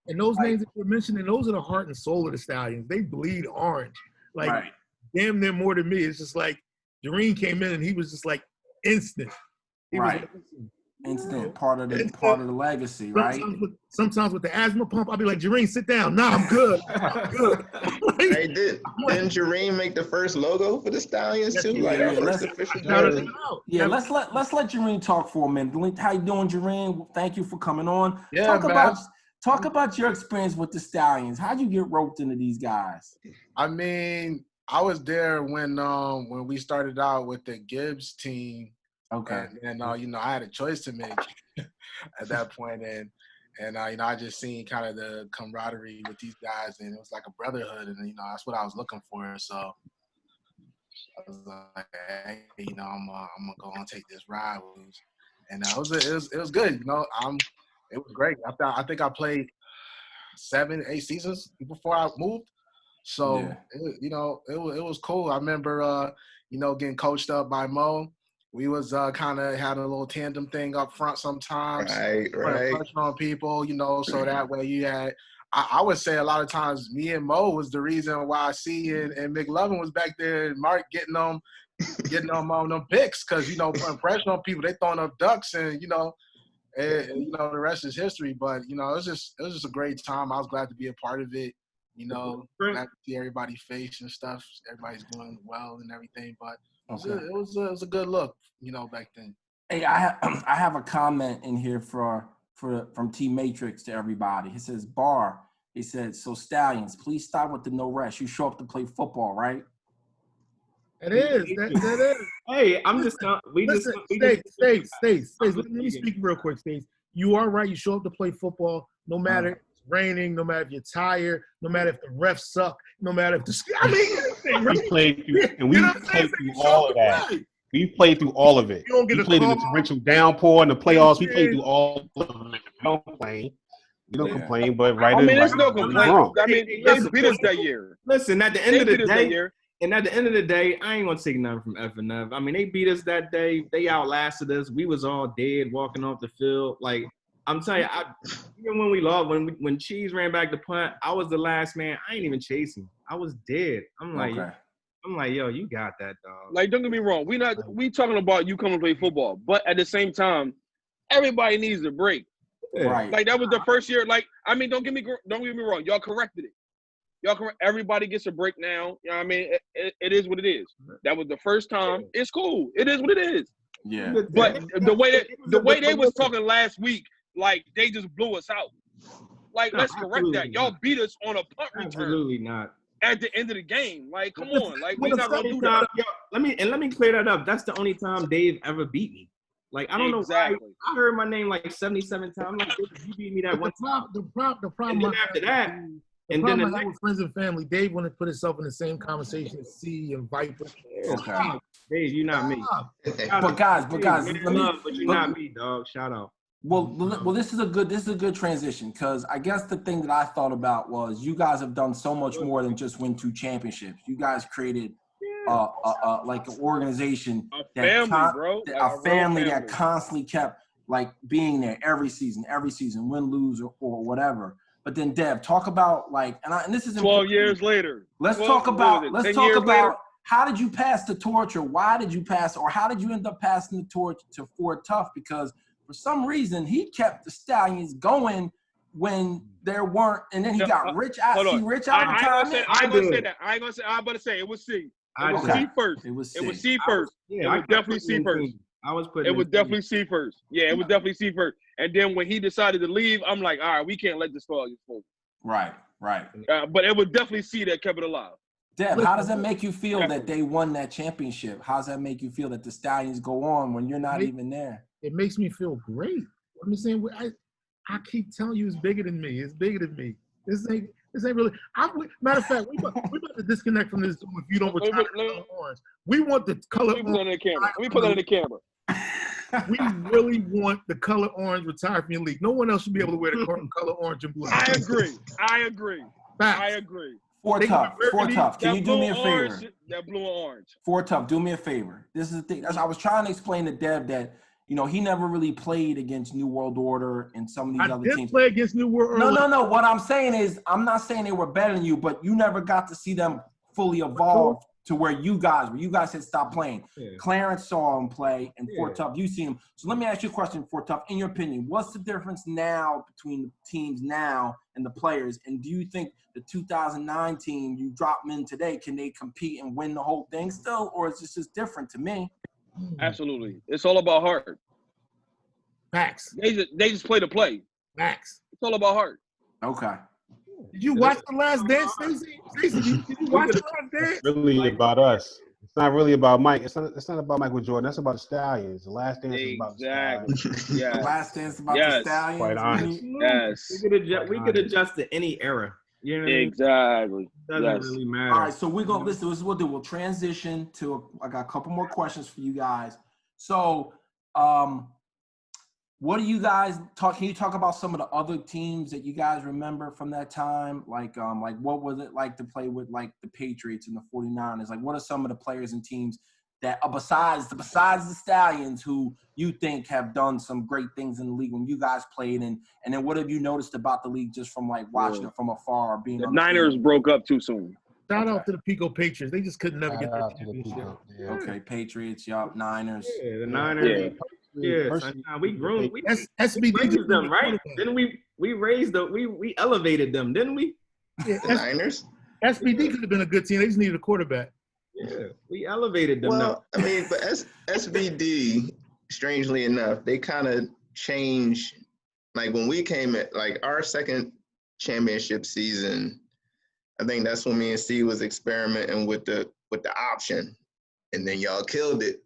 And those names that you're mentioning, those are the heart and soul of the Stallions. They bleed orange. Like, damn near more than me. It's just like, Jareen came in and he was just, like, instant. He was instant part of the legacy, right? Sometimes with the asthma pump, I'll be like, Jareen, sit down. Nah, I'm good. I'm good. Hey, didn't Jareen make the first logo for the Stallions too? Like first official jersey. Yeah, let's let Jareen talk for a minute. How you doing, Jareen? Thank you for coming on. Yeah, Talk about your experience with the Stallions. How'd you get roped into these guys? I mean, I was there when we started out with the Gibbs team. Okay. And I had a choice to make at that point, and I just seen kind of the camaraderie with these guys, and it was like a brotherhood, and that's what I was looking for. So I was like, hey, I'm gonna go and take this ride, and it was good. It was great. I think I played 7-8 seasons before I moved. So it was cool. I remember getting coached up by Mo. We was kind of had a little tandem thing up front sometimes. Right. Pressure on people, so that way you had. I would say a lot of times me and Mo was the reason why C and McLovin was back there and Mark getting them on them picks, because putting pressure on people, they throwing up ducks, and the rest is history. But it was just a great time. I was glad to be a part of it. Glad to see everybody's face and stuff. Everybody's doing well and everything, but. It was a good look, back then. Hey, I have a comment in here from T Matrix to everybody. He says, Bar. He said, so Stallions, please stop with the no rest. You show up to play football, right? It is. That is. Hey, I'm just Stace. Let me speak real quick, Stace. You are right. You show up to play football, no matter if it's raining, no matter if you're tired, no matter if the refs suck, no matter if we played through all of that. We played through all of it. We played in the torrential downpour in the playoffs. We played through all of it. Don't complain. You don't complain, but there's no complaint. They beat us that year. Listen, at the end of the day, I ain't gonna take nothing from FNF. They beat us that day. They outlasted us. We was all dead walking off the field. Like, I'm telling you, even when we lost, when Cheese ran back the punt, I was the last man. I ain't even chasing. I was dead. I'm like, yo, you got that, dog. Like, don't get me wrong. We talking about you coming to play football, but at the same time, everybody needs a break. Yeah. Right. Like that was the first year. Like, I mean, don't get me wrong. Y'all corrected it. Everybody gets a break now. You know what I mean? It is what it is. That was the first time. It's cool. It is what it is. Yeah. But the way they was talking last week, like they just blew us out. Like, let's correct that. Y'all beat us on a punt return. Absolutely not. At the end of the game. Like, come on. Like, we're not gonna do that. Yo, let me clear that up. That's the only time Dave ever beat me. Like, I don't know why. I heard my name like 77 times. Like, you beat me that one time. The problem. And then after that, and then I had with friends and family, Dave wanted to put himself in the same conversation as C and Viper. Okay. Dave, you're not me. But guys, but you're not me, dog. Shout out. Well, this is a good transition, because I guess the thing that I thought about was you guys have done so much more than just win 2 championships. You guys created like an organization, a family that constantly kept like being there every season, win, lose, or whatever. But then, Dev, talk about like, and this is 12 years later. Let's talk about how did you pass the torch, or why did you pass, or how did you end up passing the torch to Ford Tough? Because for some reason he kept the Stallions going when there weren't, and then he got rich out of retirement. I ain't gonna say that. I'm about to say it was C. It was C first. It was C first. It was definitely C first. It was definitely C first. Yeah, it was definitely C first. And then when he decided to leave, I'm like, all right, we can't let this Stallions fall. Right. But it was definitely C that kept it alive. Deb, how does that make you feel that they won that championship? How does that make you feel that the Stallions go on when you're not even there? It makes me feel great. I'm saying, I keep telling you, it's bigger than me. It's bigger than me. This ain't really. Matter of fact, we're about to disconnect from this if you don't retire the color orange. We want the color orange. Let me put that in the camera. We really want the color orange retired from your league. No one else should be able to wear the color orange and blue. I agree. Facts. I agree. Ford Tough. Can you do me a favor? That blue and orange. Ford Tough, do me a favor. This is the thing. I was trying to explain to Deb that, you know, he never really played against New World Order and some of these other teams. I did play against New World Order. No. What I'm saying is, I'm not saying they were better than you, but you never got to see them fully evolve to where you guys had stopped playing. Yeah. Clarence saw him play, and Ford Tough, you see him. So let me ask you a question, Ford Tough. In your opinion, what's the difference now between the teams now and the players? And do you think the 2009 team, you drop them in today, can they compete and win the whole thing still, or is this just different to me? Absolutely. It's all about heart. Facts. They just play to play. Facts. It's all about heart. Okay. Did you watch The Last Dance, Stacey? Stacey, did you watch The Last Dance? It's really about us. It's not really about Mike. It's not about Michael Jordan. That's about the Stallions. The Last Dance is about the Stallions. Yeah. The Last Dance is about the Stallions. Quite honest. Yes. We could adjust to any era. You know what exactly. I mean? Doesn't really matter. All right, so we're gonna listen. This is what we'll do. We'll transition to. I got a couple more questions for you guys. So, what do you guys talk? Can you talk about some of the other teams that you guys remember from that time? Like what was it like to play with like the Patriots and the 49ers? Like, what are some of the players and teams that besides the Stallions who you think have done some great things in the league when you guys played? And then what have you noticed about the league just from like watching it from afar or being the Niners broke up too soon. Shout out to the Pico Patriots. They just couldn't never get that championship. Yeah. Okay, Patriots, Niners. Yeah, the Niners. Yeah, we groomed. We raised them, right? Didn't we raised them? We elevated them, didn't we? Yeah, the Niners. SBD could have been a good team. They just needed a quarterback. Yeah, we elevated them. Well, I mean, but SBD, strangely enough, they kind of changed. Like when we came at like our second championship season, I think that's when me and Steve was experimenting with the option. And then y'all killed it.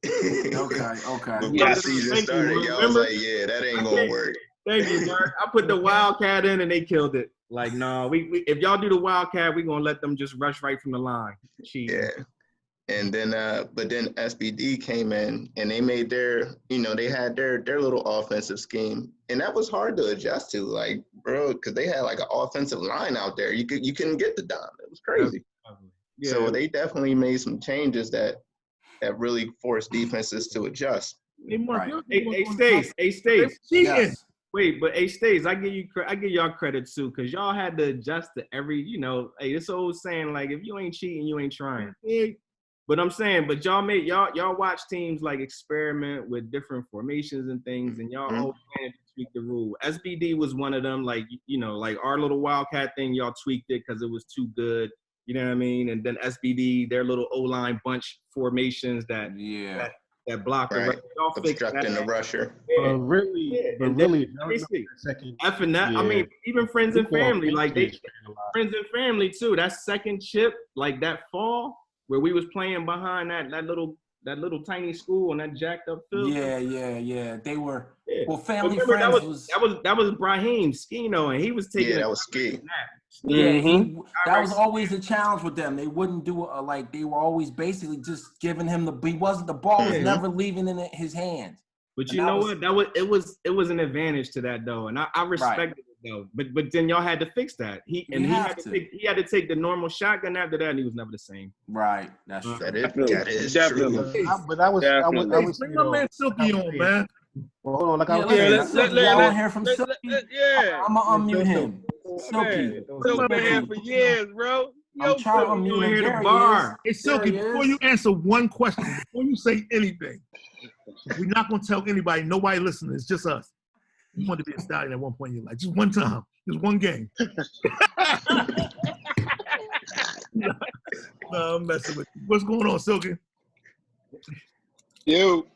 Okay. Before the season started, y'all was like, yeah, that ain't going to work. Thank you, Mark. I put the Wildcat in and they killed it. Like, no, we if y'all do the Wildcat, we're going to let them just rush right from the line. Jeez. Yeah. And then, but then SBD came in and they made their, they had their little offensive scheme. And that was hard to adjust to, like, bro, because they had like an offensive line out there. You couldn't get the dime. It was crazy. Yeah. So they definitely made some changes that really forced defenses to adjust. Hey, Stace. Yes. Wait, but Stays, I give y'all credit too, because y'all had to adjust to every, hey, this old saying, like, if you ain't cheating, you ain't trying. But I'm saying, but y'all watch teams like experiment with different formations and things, and y'all always managed to tweak the rule. SBD was one of them, like, like our little Wildcat thing, y'all tweaked it because it was too good. You know what I mean? And then SBD, their little O-line bunch formations that block the rush. Obstructing the rusher. But really, F and that. I mean, even friends and family, like friends and family too. That second chip, like that fall where we was playing behind that little tiny school on that jacked up field. Yeah. They were well, family remember, friends that was Brahim Skino, and he was taking that was Ski. Yeah, that was always a challenge with them. They wouldn't do it like they were always basically just giving him the ball was never leaving in his hands. But you know what? It was an advantage to that though, and I respected it though. But then y'all had to fix that. He had to take the normal shotgun after that, and he was never the same. Right. That's true. That is true. But I was bring my man Silky on, man. Well, hold on. Like I was saying, y'all want to hear from Silky? I'm gonna unmute him. Silky. Silky been here for years, bro. I'm trying to unmute him. Here the bar. Hey, Silky, before you answer one question, before you say anything, we're not gonna tell anybody. Nobody listening. It's just us. You wanted to be a Stallion at one point in your life, just one time, just one game. No, I'm messing with you. What's going on, Silky? Yo,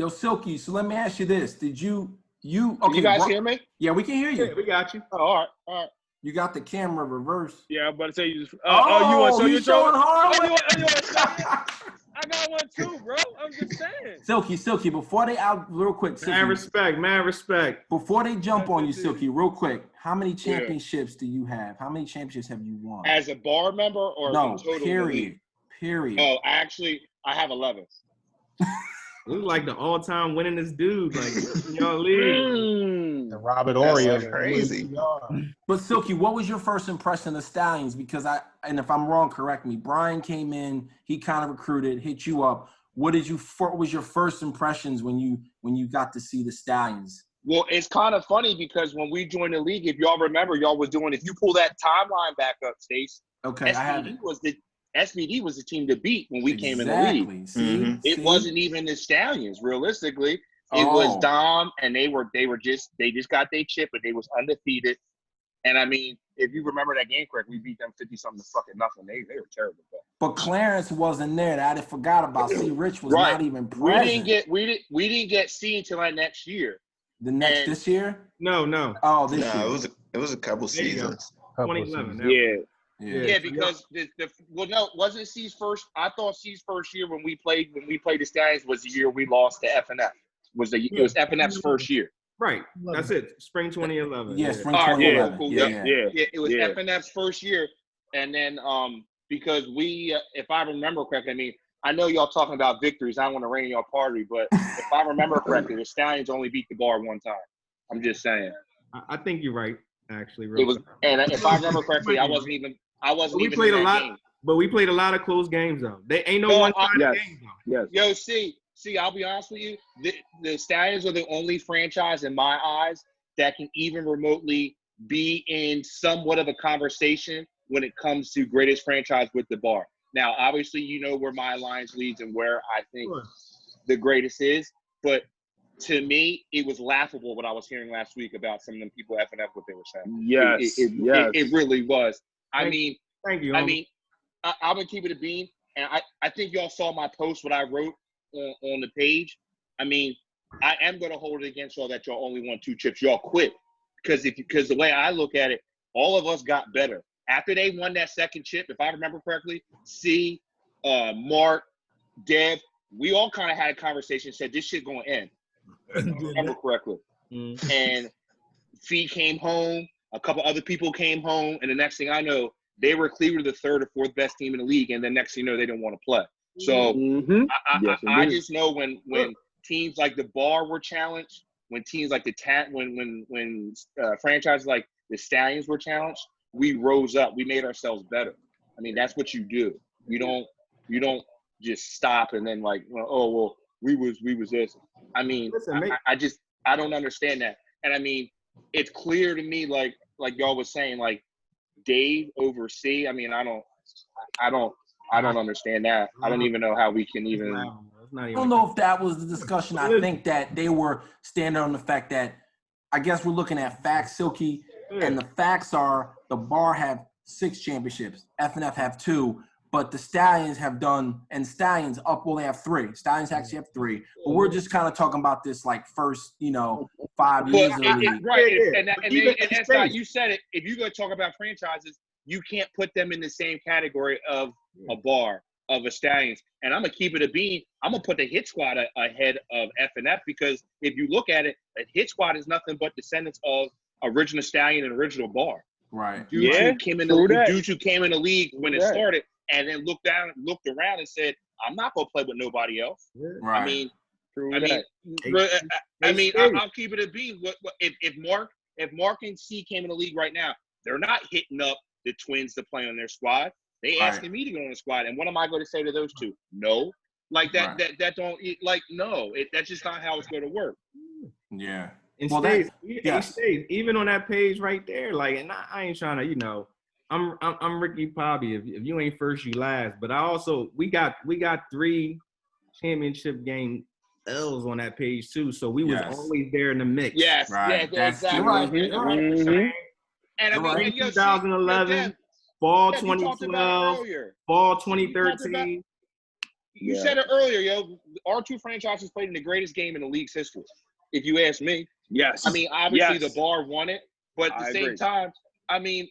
Silky. So let me ask you this: did you? Okay, can you guys hear me? Yeah, we can hear you. Yeah, we got you. Oh, all right. You got the camera reversed. Yeah, I'm about to say you just. You want to show your showing hard? You want to show it? I got one too, bro. I'm just saying. Silky, before they real quick. Silky, mad respect. Before they jump on you, Silky, real quick. How many championships do you have? How many championships have you won? As a bar member or no? In total Period. Oh, I have 11. We like the all-time winningest dude, like y'all league. The Robert Ory of crazy. But Silky, what was your first impression of Stallions? Because and if I'm wrong, correct me. Brian came in, he kind of recruited, hit you up. What was your first impressions when you got to see the Stallions? Well, it's kind of funny because when we joined the league, if y'all remember, if you pull that timeline back up, Stace. Okay, I have it. SBD was the team to beat when we came in the league. It wasn't even the Stallions. Realistically, it was Dom, and they just got their chip, and they was undefeated. And I mean, if you remember that game correct, we beat them 50-something to fucking nothing. They were terrible. But Clarence wasn't there. That I forgot about. C. Rich was not even present. We didn't get C until like next year. This year? No. Oh, this year. It was a couple seasons. 2011. Yeah, because wasn't C's first? I thought C's first year when we played the Stallions was the year we lost to FNF. It was FNF's first year. Right. That's it. Spring 2011. Yeah, spring 2011. Cool. Yeah. It was FNF's first year, and then because we, if I remember correctly, I mean, I know y'all talking about victories. I don't want to rain in y'all party, but if I remember correctly, the Stallions only beat the Bar one time. I'm just saying. I think you're right. Actually, it was, and if I remember correctly, I wasn't even played in a lot, game. But we played a lot of close games though. They ain't no one-sided games though. Yes. Yo, see, I'll be honest with you. The Stallions are the only franchise in my eyes that can even remotely be in somewhat of a conversation when it comes to greatest franchise with the Bar. Now, obviously, you know where my alliance leads and where I think the greatest is, but to me, it was laughable what I was hearing last week about some of them people FNF what they were saying. Yes, it really was. Thank you. I'm gonna keep it a bean, and I think y'all saw my post what I wrote on the page. I mean, I am gonna hold it against y'all that y'all only won 2 chips. Y'all quit because the way I look at it, all of us got better after they won that second chip. If I remember correctly, C, Mark, Dev, we all kind of had a conversation. Said this shit gonna end. If I remember correctly. And Fee came home, a couple other people came home, and the next thing I know, they were clearly the 3rd or 4th best team in the league, and the next thing you know, they didn't want to play. So I just know when teams like the Bar were challenged, when teams like when franchises like the Stallions were challenged, we rose up. We made ourselves better. I mean, that's what you do. You don't just stop and then like, we was this. I mean, listen, I don't understand that. And I mean, it's clear to me, like y'all was saying, like Dave over C. I mean, I don't understand that. I don't even know how we can even. I don't know if that was the discussion. I think that they were standing on the fact that I guess we're looking at facts, Silky, and the facts are the Bar have 6 championships, FNF have 2, but the Stallions have done, and Stallions they have 3. Stallions actually have 3, but we're just kind of talking about this like first, 5 years of the league. Right, and Scott, you said it. If you're going to talk about franchises, you can't put them in the same category of a Bar, of a Stallions. And I'm going to keep it a bean. I'm going to put the Hit Squad ahead of FNF because if you look at it, the Hit Squad is nothing but descendants of original Stallion and original Bar. Right. Dudes who came in the league when it started and then looked around and said, I'm not going to play with nobody else. Right. I'll keep it a bean. If Mark and C came in the league right now, they're not hitting up the Twins to play on their squad. They asking me to go on the squad, and what am I going to say to those two? No, like that. Right. That don't like no. That's just not how it's going to work. Yeah. And stays even on that page right there. Like, and I ain't trying to, I'm Ricky Bobby. If you ain't first, you last. But we got 3 championship game L's on that page too. So we was always there in the mix. Yes, right. Yeah, exactly. Right. Mm-hmm. And I mean, 2011. Fall 2012, fall 2013. You said it earlier, Our 2 franchises played in the greatest game in the league's history, if you ask me. Yes. I mean, obviously the Bar won it, but at the same time, I mean,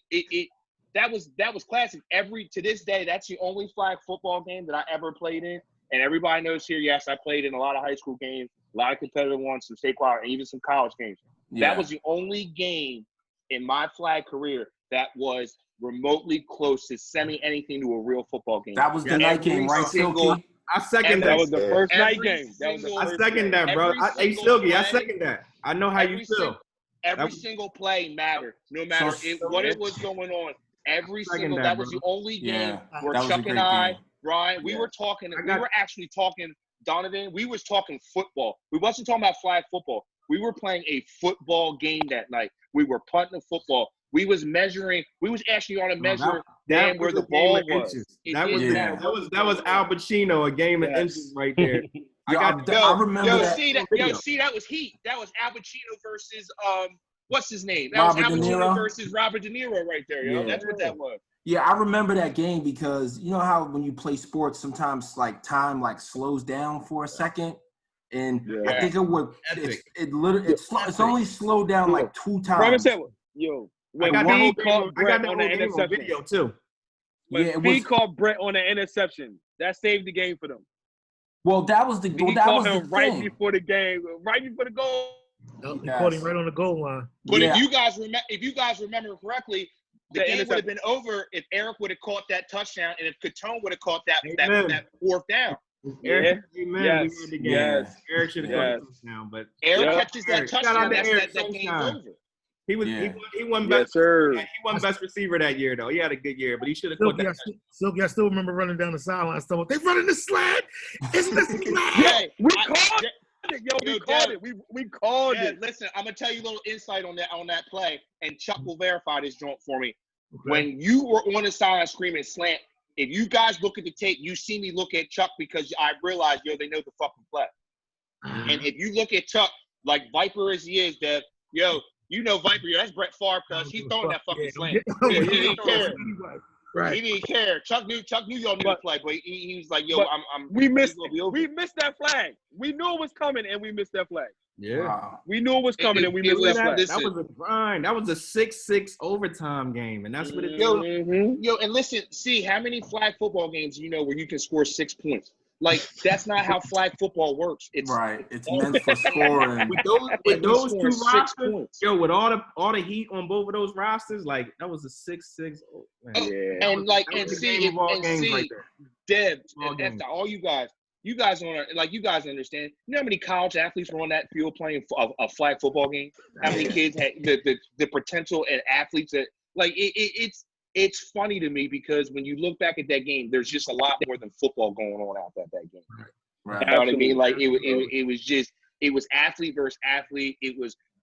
that was classic. To this day, that's the only flag football game that I ever played in. And everybody knows here, yes, I played in a lot of high school games, a lot of competitive ones, some state choir, and even some college games. Yeah. That was the only game in my flag career that was remotely close to anything to a real football game. That was the night game, right, Silky? I second that. That was the first night game. I second that, bro. Hey, Silky, I second that. I know how you feel. Every single play mattered, no matter what it was going on. Every single that was the only game where Chuck and I, Ryan, we were actually talking, Donovan, we was talking football. We wasn't talking about flag football. We were playing a football game that night. We were punting the football. We was actually on a measure where the ball was. That was Al Pacino, a game of inches right there. I remember that. That was heat. That was Al Pacino versus what's his name? That was Al Pacino versus Robert De Niro right there. That's what that was. Yeah, I remember that game because you know how when you play sports, sometimes like time slows down for a second. And I think it's only slowed down like 2 times. When B called Brett on the interception video too. When B called Brett on the interception, that saved the game for them. Well, that was the goal. That was the thing. Right before the game, right before the goal. He caught him right on the goal line. But if you guys remember correctly, the game would have been over if Eric would have caught that touchdown and if Catone would have caught that 4th down. Eric should have caught the touchdown, but Eric catches that touchdown. That game's over. He won best. He won best receiver that year, though. He had a good year, but he should have caught that. Silky, I still remember running down the sideline. They running the slant. Isn't this slant? Yeah, we called it. We called it. Listen, I'm gonna tell you a little insight on that play, and Chuck will verify this joint for me. Okay. When you were on the sideline screaming slant, if you guys look at the tape, you see me look at Chuck because I realized, they know the fucking play. And if you look at Chuck, like Viper as he is, Dev, Viper, that's Brett Favre because he's throwing that fucking slant. He didn't care. Right. He didn't care. Chuck knew y'all knew the play, but he was like, we missed that flag. We knew it was coming and we missed that flag. Yeah. Wow. We knew it was coming and we missed that flag. That was a grind. That was a 6-6 overtime game, and that's what it is. And listen, see how many flag football games where you can score 6 points. Like, that's not how flag football works. It's meant for scoring. with those 2 rosters, with all the heat on both of those rosters, like that was a 6-6. Dev, after all you guys understand. You know how many college athletes were on that field playing a flag football game? How many kids had the potential and athletes that it's funny to me because when you look back at that game, there's just a lot more than football going on out that game. Right. You know what I mean? Like it was athlete versus athlete. It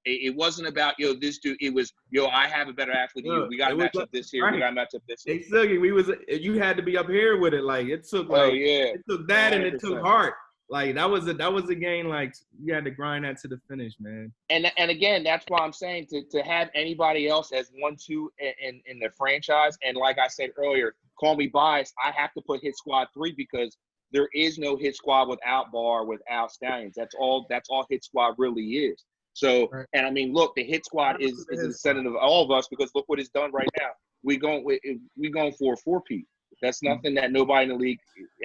It wasn't about, this dude. It was, I have a better athlete than you. We got to match up this here. Right. We got to match up this here. You had to be up here with it. Like, it took, it took that 100%. And it took heart. Like, that was a game, like, you had to grind that to the finish, man. And again, that's why I'm saying to have anybody else as 1-2 in the franchise, and like I said earlier, call me biased, I have to put Hit Squad 3 because there is no Hit Squad without Bar, without Stallions. That's all Hit Squad really is. So, right. And I mean, look, the Hit Squad is an incentive of all of us because look what it's done right now. We going for a 4-peat. That's nothing that nobody in the league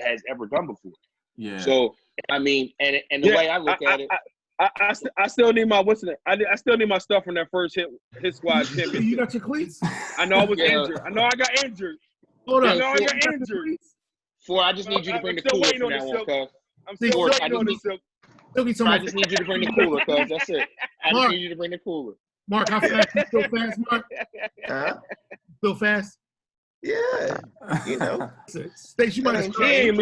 has ever done before. Yeah. So, I mean, and the way I look at it. I still need my I still need my stuff from that first hit squad championship. You got your cleats? I know I was injured. I know I got injured. Hold on. I know I got injured. I just need you to bring the cooler from now on, cuz. I'm still waiting on this. I just need you to bring the cooler, cuz. That's it. I just need you to bring the cooler. Mark, how fast? You still fast, Mark? Huh? Still fast? Yeah. You know. Stace, you might have He ain't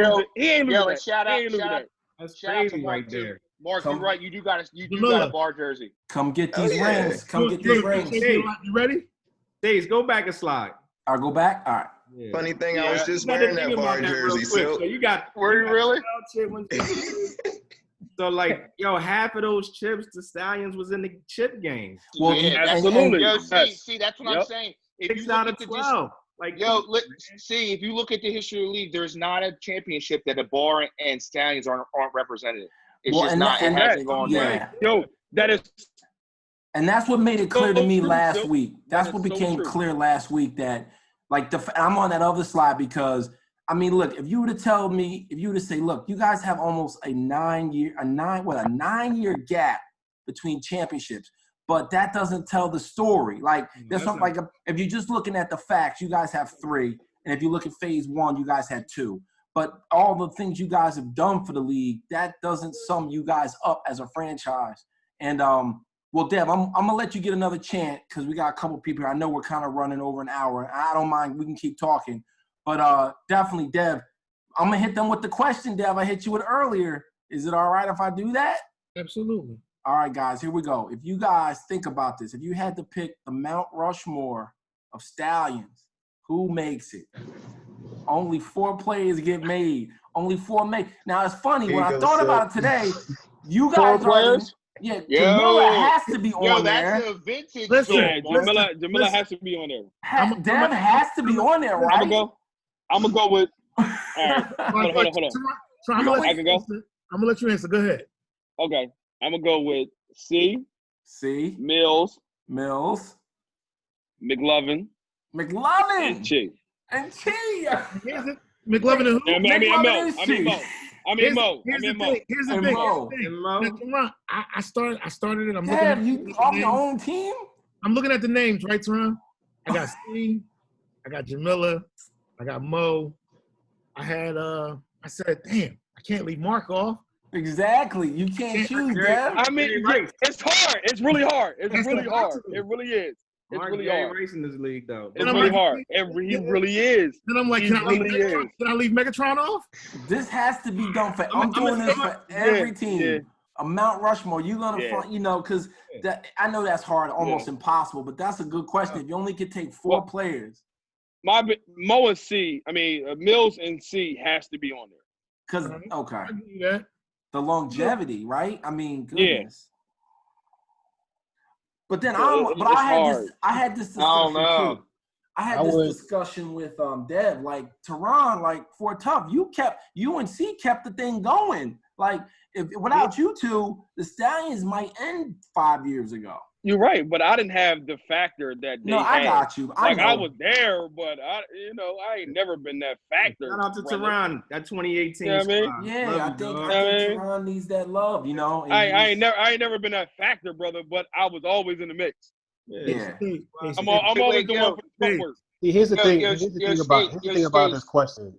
losing. Shout out That's crazy right there. Mark, you're right. You do got a Bar jersey. Come get these rings. Come get these rings. You ready? Stace, go back and slide. I'll go back? All right. Yeah. Funny thing, I was just wearing that Bar jersey. So you got. Were you really? So, like, half of those chips, the Stallions was in the chip game. Well, yeah, absolutely. See, that's what I'm saying. If 6 out of 12. If you look at the history of the league, there's not a championship that the Bar and Stallions aren't represented. It's just not. It hasn't gone down. That is. And that's what made it clear to me last week. That's what became clear last week that, like, I'm on that other slide because, I mean, look, if you were to say, look, you guys have almost a 9-year gap between championships, but that doesn't tell the story. Like, there's something like, if you're just looking at the facts, you guys have 3. And if you look at phase 1, you guys had 2. But all the things you guys have done for the league, that doesn't sum you guys up as a franchise. And, well, Dev, I'm going to let you get another chant because we got a couple people here. I know we're kind of running over an hour. I don't mind. We can keep talking. But definitely, Dev, I'm going to hit them with the question, Dev, I hit you with earlier. Is it all right if I do that? Absolutely. All right, guys, here we go. If you guys think about this, if you had to pick the Mount Rushmore of Stallions, who makes it? Only 4 players get made. Only 4 made. Now, it's funny. When I thought about it today, you guys 4 players? Yeah, Jamila has to be on there. That's a vintage. Listen, Jamila has to be on there. Dev has to be on there, right? I'm gonna go with. All right, hold on. I can go. I'm gonna let you answer. Go ahead. Okay, I'm gonna go with C. Mills. McLovin. And Chi. McLovin and who? I mean Mo. Here's the thing. I started it. I'm looking at you off your own team? I'm looking at the names, right, Teron? I got C. I got Jamila. I got Mo. I had I said, damn, I can't leave Mark off. Exactly. You can't choose, Dev. I mean, it's hard. It's really hard. It really is. It's Mark really hard. Racing this league, though. It's really hard. He really is. Then I'm like, can I leave Megatron off? This has to be done for. I'm doing this for every team. Yeah. A Mount Rushmore, you're gonna find, because I know that's hard, almost impossible. But that's a good question. If you only could take 4 players, Mo and C. I mean, Mills and C has to be on there. Because I can do that. The longevity, right? I mean, goodness. But then I had this discussion too. I had this discussion with Dev, like Teron, like for tough, UNC kept the thing going. Like without you two, the Stallions might end 5 years ago. You're right, but I didn't have the factor that they had. I got you. I was there, but I ain't never been that factor. Shout out to Teron, that 2018. You know what I mean? Yeah, I think Teron needs that love. I ain't never been that factor, brother. But I was always in the mix. Yeah. I'm always the one for the footwork. See, here's the thing about this question.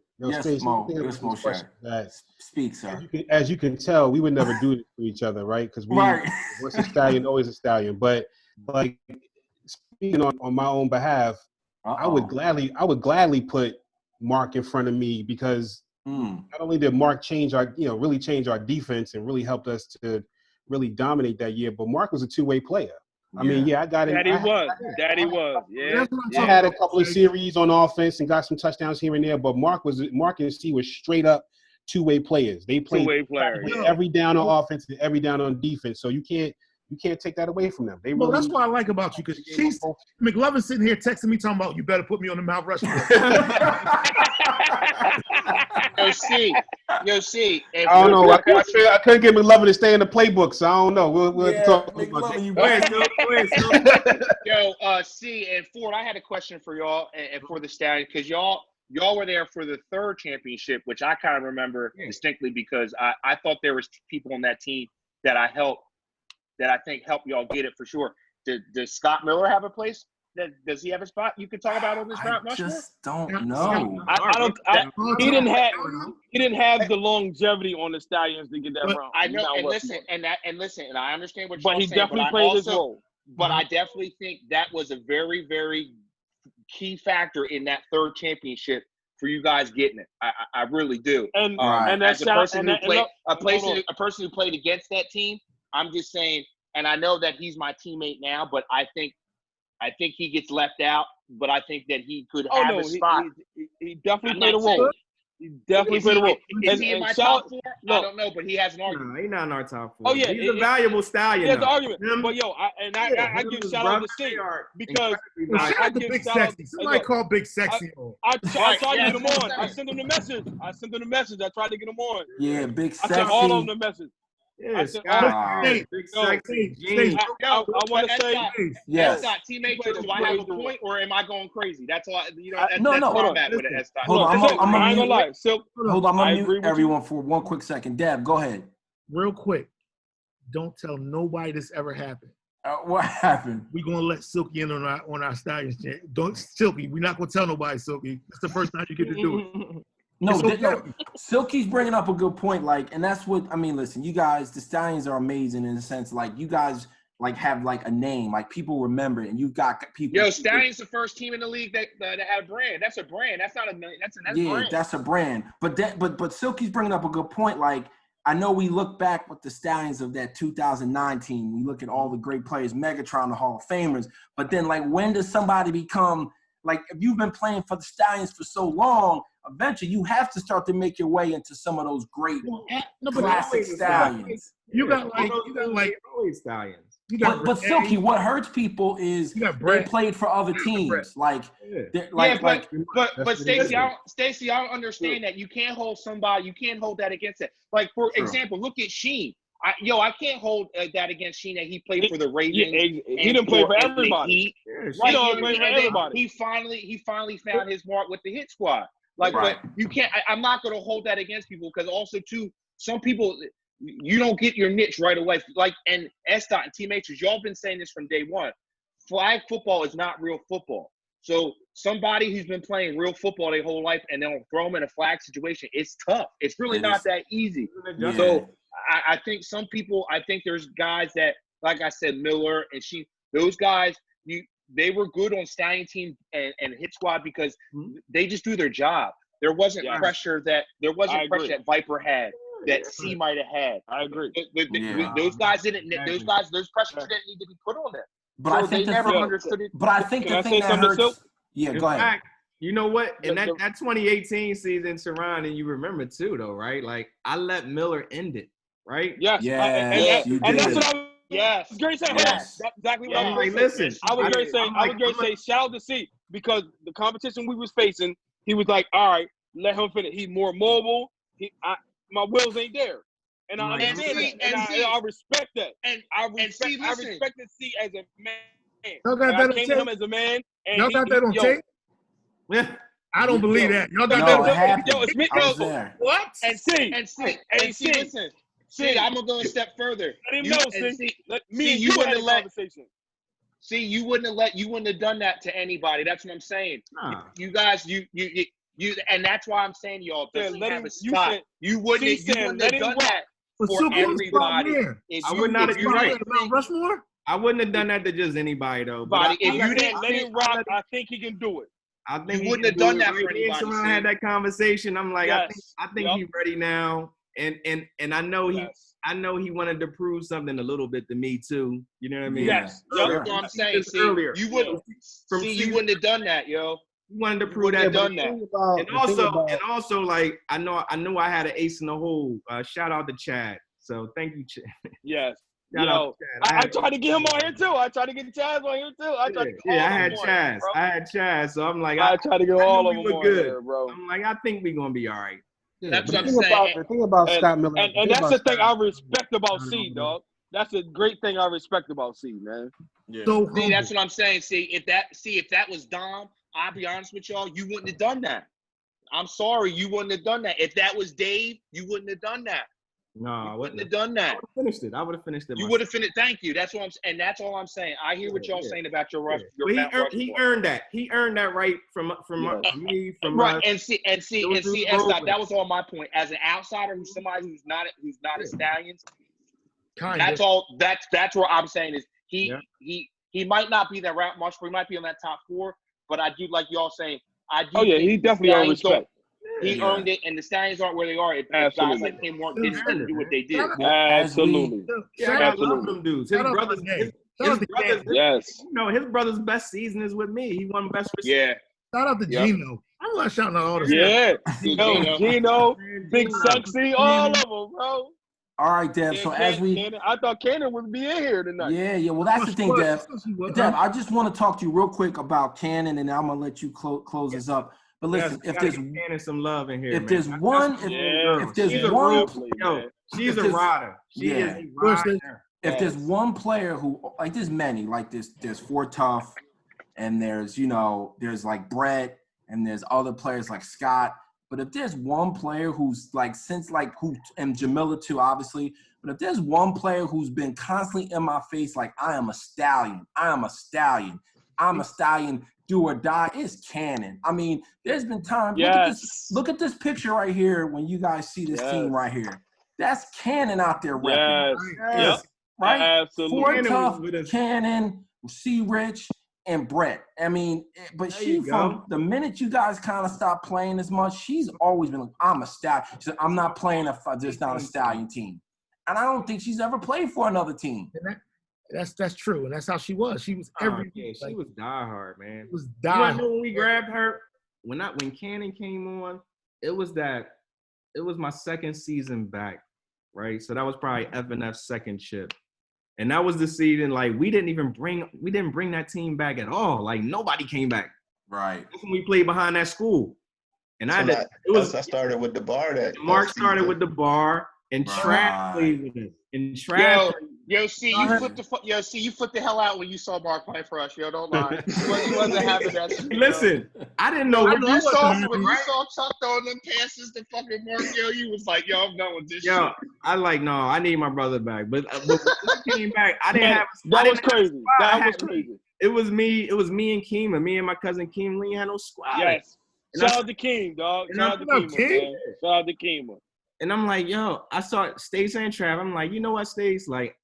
Speak, sir. As you can tell, we would never do this to each other, right? Because once a stallion, always a stallion. But like speaking on my own behalf, I would gladly put Mark in front of me because not only did Mark really change our defense and really helped us to really dominate that year, but Mark was a two-way player. I mean, I got it. Daddy was. Yeah. I had a couple of series on offense and got some touchdowns here and there, but Mark and Steve was straight up two-way players. They played every down on offense and every down on defense. So you can't take that away from them. Well, that's what I like about you, because McLovin's sitting here texting me talking about, you better put me on the Mount Rushmore. Yo, see. I don't know. I couldn't get McLovin to stay in the playbook, so I don't know. We'll talk about that. Yo, C and Ford, I had a question for y'all and for the Stallions, because y'all were there for the third championship, which I kind of remember distinctly, because I thought there was people on that team that I think helped y'all get it for sure. Does Scott Miller have a place? Does he have a spot you could talk about on this Mount Rushmore? I just don't know. He didn't have the longevity on the Stallions to get that round. I know, and I understand what you're saying. But he definitely played his role. But I definitely think that was a very, very key factor in that third championship for you guys getting it. I really do. And as a person who played against that team, I'm just saying, and I know that he's my teammate now, but I think he gets left out, but I think that he could have a spot. He definitely played a role. He definitely played a role. Is he in my top four? I don't know, but he has an argument. No, he's not in our top four. Oh, yeah. He's a valuable Stallion. He has an argument. But, yo, I give shout out to C, because shout out to Big Sexy. Somebody call Big Sexy on. I tried to get him on. I sent him the message. I tried to get him on. Yeah, Big Sexy. I sent all of them the message. Yes, Big Sexy. I want to say, yes. Teammate, do I have a point, or am I going crazy? That's all. No. Hold on. Hold on. I ain't gonna lie. Hold on. I'm gonna mute everyone for 1 quick second. Dev, go ahead. Real quick. Don't tell nobody this ever happened. What happened? We're gonna let Silky in on our Stallions. Don't, Silky. We're not gonna tell nobody, Silky. It's the first time you get to do it. No, Silky's bringing up a good point. And that's what I mean. Listen, you guys, the Stallions are amazing in the sense, you guys have a name, people remember it, and you've got people. Yo, Stallions the first team in the league that had a brand. That's a brand. That's not a million. That's a brand. That's a brand. But Silky's bringing up a good point. I know we look back with the Stallions of that 2009 team. We look at all the great players, Megatron, the Hall of Famers. But then, when does somebody become if you've been playing for the Stallions for so long? Eventually, you have to start to make your way into some of those great classic Stallions. You got Stallions. But Silky, what hurts people is they played for other teams. But Stacey, I don't understand that. You can't hold somebody. You can't hold that against it. For example, look at Sheen. I can't hold that against Sheen that he played for the Ravens. He didn't play for everybody. He finally found his mark with the hit squad. But you can't. I'm not going to hold that against people, because also too, some people, you don't get your niche right away. And S-Dot and teammates, y'all been saying this from day one. Flag football is not real football. So somebody who's been playing real football their whole life and they'll throw them in a flag situation, it's tough. It's really not that easy. Yeah. So I think some people, there's guys that, like I said, Miller and those guys, they were good on Stallion team and hit squad because they just do their job. There wasn't pressure that Viper had, that C might have had. I agree. Those guys didn't. Those pressures didn't need to be put on them. But I think never understood it. But I think the thing that hurts. Yeah, go ahead. Fact, you know what? And that 2018 season, Sharon, and you remember too, though, right? I let Miller end it, right? Yes. And that's what I was. Yes. Great saying. That's exactly what I was listen. I was going to say, shout out to C, because the competition we was facing, he was like, all right, let him finish. He's more mobile. My wheels ain't there. And I understand that. And I respect that. And I respected C as a man. Y'all got that on tape? Him as a man. Y'all got that on tape? I don't believe that. Y'all got that on tape? Yo, it's me. What? And C, listen. See, I'm gonna go a step further. Let him know, you wouldn't have done that to anybody. That's what I'm saying. Nah. You guys, you, and that's why I'm saying y'all doesn't have a spot. You wouldn't have done that for everybody. I would not have. You're right. Rushmore? I wouldn't have done that to just anybody though. But if you didn't let him rock, I think he can do it. I think you wouldn't have done that for anybody. Someone had that conversation. I'm like, I think he's ready now. And I know I know he wanted to prove something a little bit to me too. You know what I mean? Yes. Sure. That's what I'm saying. See, earlier. you wouldn't have done that, yo. He wanted to prove that. Done that. And also, like I knew I had an ace in the hole. Shout out to Chad. So thank you, Chad. Yes. Shout out to Chad. I tried to get him on here too. I tried to get Chaz on here too. I had Chaz. So I'm like, I tried to get all of them on good. here, bro. I'm like, I think we're gonna be all right. Yeah, That's but what I'm saying. the thing about Scott Miller, and that's the thing I respect about C, dog. That's a great thing I respect about C, man. Yeah. So See, that's what I'm saying. If that was Dom, I'll be honest with y'all, you wouldn't have done that. I'm sorry, you wouldn't have done that. If that was Dave, you wouldn't have done that. No, I wouldn't have done that. I would have finished it. You would have finished. Thank you. That's what I'm saying. And that's all I'm saying. I hear what y'all saying about your rush. He earned that. He earned that right from me. From right. And see, Scott, that was all my point. As an outsider, who's somebody who's not a Stallions. That's all. That's what I'm saying is he might not be that route much, but he might be on that top 4. But I do like y'all saying. I do. Oh yeah, he definitely earned respect. He earned it, and the Stallions aren't where they are if guys like him didn't do what they did. Absolutely. I love them dudes. His brothers. Yes. You know, his brother's best season is with me. He won best receiver. Yeah. Shout out to Gino. I'm not shouting out all the stuff. Gino, Big Sexy, all of them, bro. All right, Dev. So I thought Cannon would be in here tonight. Yeah. Well, that's the thing, Dev. Dev, I just want to talk to you real quick about Cannon, and I'm gonna let you close this up. But listen, if there's Cannon some love in here, if there's one, if there's one, she's a rider. She is a rider. If there's one player who, like, there's many, like there's Four Tough, and there's like Brett, and there's other players like Scott. But if there's one player who's and Jamila too, obviously. But if there's one player who's been constantly in my face, like I am a stallion, do or die, it's Cannon. I mean, there's been times. Look at this picture right here. When you guys see this team right here, that's Cannon out there repping. Yes. Right. Absolutely. Four Tough, Cannon, C. Rich, and Brett. I mean, but from the minute you guys kind of stopped playing as much, she's always been like, I'm a stallion. She said, I'm not playing if there's not a Stallion team. And I don't think she's ever played for another team. That's true, and that's how she was. She was every. She was diehard, man. It was diehard. You know when we grabbed her, when Cannon came on, it was my second season back, right? So that was probably FNF's second chip, and that was the season like we didn't bring that team back at all. Like nobody came back. Right. That's when we played behind that school, and I started with the bar. Mark started with the bar. And Trav played with us. And Trav. You flipped the hell out when you saw Mark play for us. Yo, don't lie. He wasn't having that shit. Listen, I didn't know when you saw Chuck throwing them passes to fucking Mark, you was like, yo, I'm done with this shit. I need my brother back. But when he came back, I didn't have. That was crazy. That was crazy. It was me and Keema. Me and my cousin Keema. We ain't had no squad. Yes. Shout out to Keem, dog. Shout out to Keema. And I'm like, yo, I saw Stace and Trav. I'm like, you know what, Stace? Like,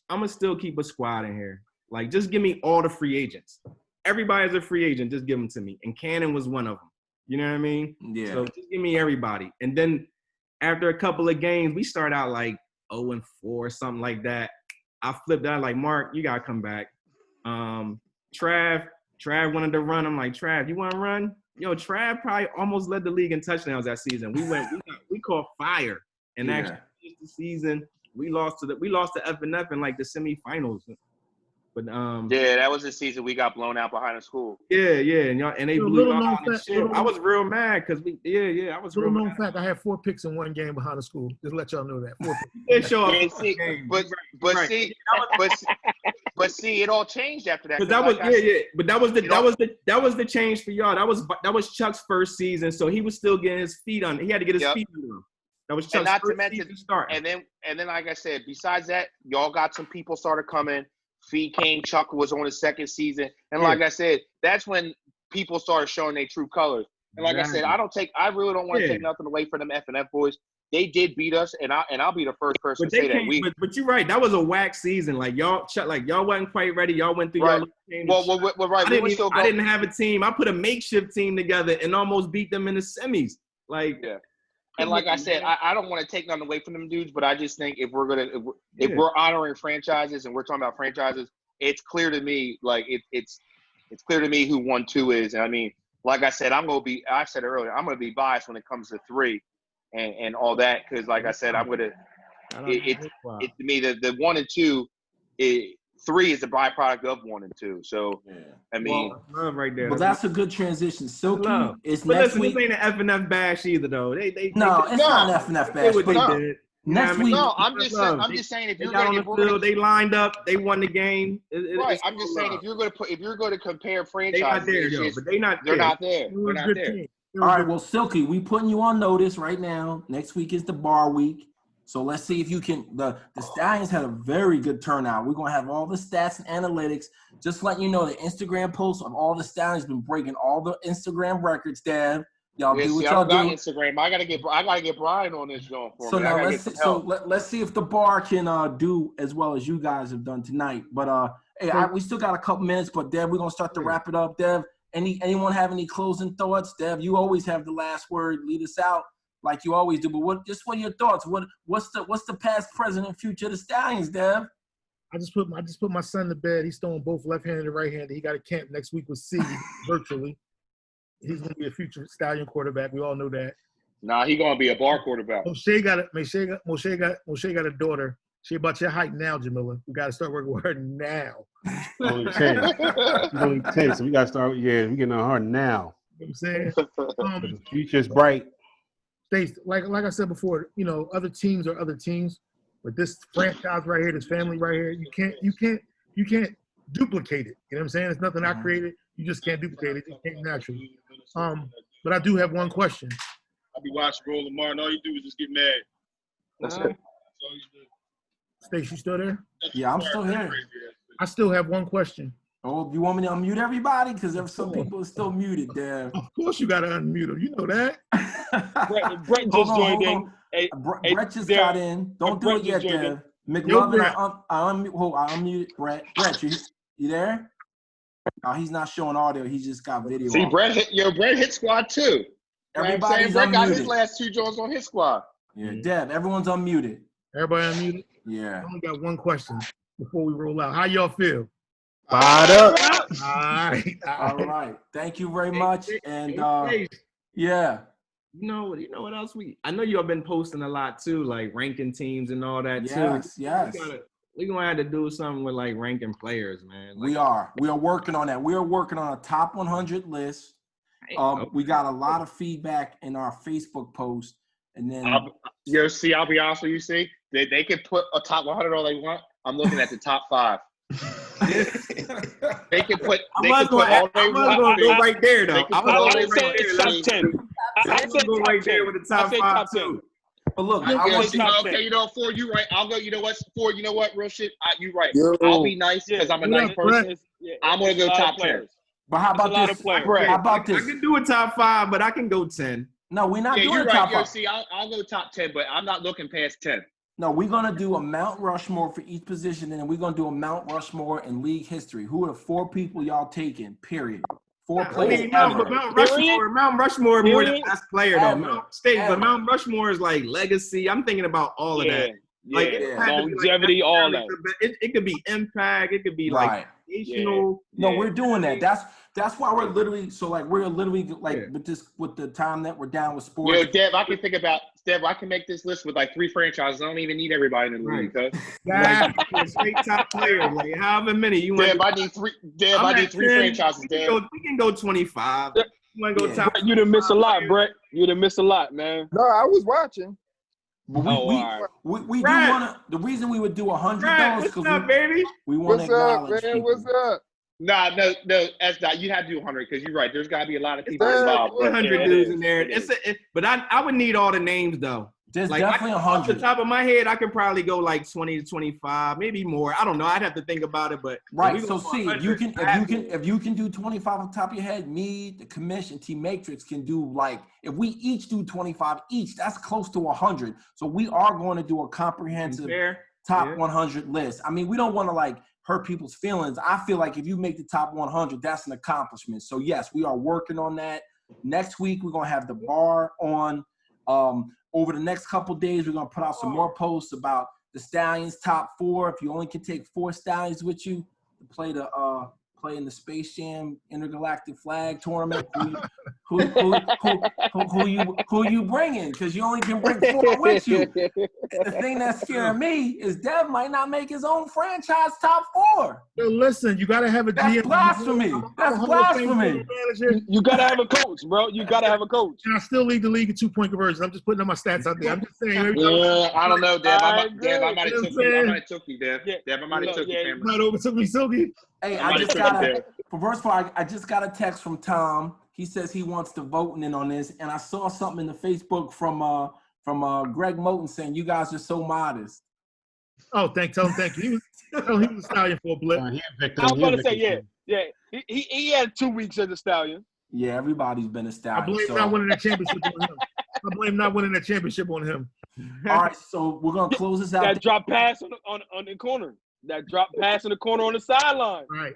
I'm going to still keep a squad in here. Like, just give me all the free agents. Everybody's a free agent. Just give them to me. And Cannon was one of them. You know what I mean? Yeah. So just give me everybody. And then after a couple of games, we start out like 0-4 or something like that. I flipped out like, Mark, you got to come back. Trav wanted to run. I'm like, Trav, you want to run? Yo, Trav probably almost led the league in touchdowns that season. We caught fire, and actually the season we lost to FNF in like the semifinals. But that was the season we got blown out behind the school. And they blew out the shit. I was real mad because I was real mad. Fact, I had 4 picks in one game behind the school. Just let y'all know that. 4 picks. They show up. But see, it all changed after that. But that was the change for y'all. That was Chuck's first season, so he was still getting his feet on. He had to get his feet under him. That was Chuck's first season start. And then, like I said, besides that, y'all got some people started coming. Fee came. Chuck was on his second season, and like I said, that's when people started showing their true colors. And like I said, I really don't want to take nothing away from them F&F boys. They did beat us, and I'll be the first person to say that. But you're right. That was a whack season. Like y'all wasn't quite ready. Y'all went through y'all game. Right. I didn't have a team. I put a makeshift team together and almost beat them in the semis. Like, And like I said, I don't want to take nothing away from them dudes, but I just think if we're honoring franchises and we're talking about franchises, it's clear to me, like it's clear to me who 1-2 is. And I mean, like I said, I said earlier, I'm gonna be biased when it comes to 3 and all that, because like I said, it's to me the 1 and 2, 3 is a byproduct of 1 and 2. So I mean, love right there. Well, that's a good transition. Silky is but next listen, week. This ain't an F&F bash either, though. It's not an F&F bash. But next week, I'm just saying if you're they lined up, they won the game. Right. I'm just saying if you're going to compare franchises, they're not there. All right, well, Silky, we putting you on notice right now. Next week is the bar week. So let's see if you can. The Stallions had a very good turnout. We're gonna have all the stats and analytics. Just letting you know, the Instagram posts of all the Stallions been breaking all the Instagram records. Dev, y'all do what y'all do. Instagram. I gotta get Brian on this joint for me. So now let's see if the bar can do as well as you guys have done tonight. But we still got a couple minutes. But Dev, we're gonna start to wrap it up. Dev, anyone have any closing thoughts? Dev, you always have the last word. Lead us out like you always do. But what are your thoughts? What's the past, present, and future of the Stallions, Dev? I just put my son to bed. He's throwing both left-handed and right-handed. He got a camp next week with C virtually. He's gonna be a future Stallion quarterback. We all know that. Nah, he's gonna be a bar quarterback. Moshe got a daughter. She about your height now, Jamila. We gotta start working with her now. Only 10. She's only 10, so we gotta start. Yeah, we getting on her now. You know what I'm saying? The future's bright. Like I said before, other teams are other teams, but this franchise right here, this family right here, you can't duplicate it. You know what I'm saying? It's nothing I created. You just can't duplicate it. It came naturally. But I do have one question. I'll be watching Roll Lamar, and all you do is just get mad. That's all you do. Stace, you still there? Yeah, I'm still here. I still have one question. Oh, you want me to unmute everybody? Because there's some people still muted there. Of course you got to unmute them. You know that. Brett just joined in. Hey, Brett just got in. Don't do it yet, Dev. McLovin, I unmuted Brett. Brett, you there? No, he's not showing audio. He just got video. See, Brett hit squad too. Everybody's Brett unmuted. got his last 2 joints on his squad. Yeah, Dev, everyone's unmuted. Everybody unmuted? Yeah. I only got one question before we roll out. How y'all feel? Fired up. All right. Thank you very much. And yeah. You know what else I know y'all been posting a lot too, like ranking teams and all that too. Yes. We're gonna have to do something with like ranking players, man. We are working on that. We are working on a top 100 list. We got a lot of feedback in our Facebook post, and then I'll be honest with you. See, they can put a top 100 all they want. I'm looking at the top 5. They can put all they want. Go right there though. I didn't say top 10. I said go right there with the top 5 too. But look, okay, Ford, you right. I'll go. You know what, Ford? You know what? Real shit. You right. I'll be nice because I'm a nice person. I'm gonna go top 10. But how about this? How about this? I can do a top 5, but I can go 10. No, we're not doing you're top 5. See, I'll go top 10, but I'm not looking past 10. No, we're gonna do a Mount Rushmore for each position, and then we're gonna do a Mount Rushmore in league history. Who are the 4 people y'all taking? Period. 4 players. Mount Rushmore more than best player though. But Mount Rushmore is like legacy. I'm thinking about all of that. Like longevity, all that. It could be impact. It could be like educational. No, we're doing that. That's why we're literally with the time that we're down with sports. Dev, I can make this list with like 3 franchises. I don't even need everybody in the league. Straight top players, like however many you want. I need 3. I need 3 franchises. We can go 25. You want to go top? You done missed a lot, Brett. You done missed a lot, man. No, I was watching. But we do want to. The reason we would do 100 is because we want to acknowledge people. What's up? No, that's not. You have to do 100 because you're right. There's got to be a lot of people involved. 100 dudes in there. But I would need all the names though. There's definitely 100. Off the top of my head, I could probably go like 20 to 25, maybe more. I don't know. I'd have to think about it. But right. So see, if you can do 25 on top of your head, me, the commission, T Matrix can do like if we each do 25 each, that's close to 100. So we are going to do a comprehensive top 100 list. I mean, we don't want to like hurt people's feelings. I feel like if you make the top 100, that's an accomplishment. So yes, we are working on that. Next week we're gonna have the bar on. over the next couple days, we're gonna put out some more posts about the Stallions top 4. If you only can take 4 Stallions with you to play in the Space Jam Intergalactic Flag Tournament, who you bringing? Because you only can bring 4 with you. The thing that's scaring me is Dev might not make his own franchise top 4. Yo, listen, you gotta have a GM. That's blasphemy. That's blasphemy. You gotta have a coach, bro. You gotta have a coach. And I still lead the league in 2-point conversions. I'm just putting up my stats out there. I'm just saying. Yeah, I don't know, Dev. I might have took you. I might have took you, Dev. Dev, I might have took you, family. Might overtook me, Silky. Hey, I just got a text from Tom. He says he wants to vote in on this, and I saw something in the Facebook from Greg Moten saying you guys are so modest. Oh, tell him thank you. He was a Stallion for a blip. I was about to say, yeah. He had 2 weeks as a Stallion. Yeah, everybody's been a Stallion. I blame not winning that championship on him. I blame not winning that championship on him. All right, so we're gonna close this out. That drop pass on the corner. That drop pass in the corner on the sideline. Right.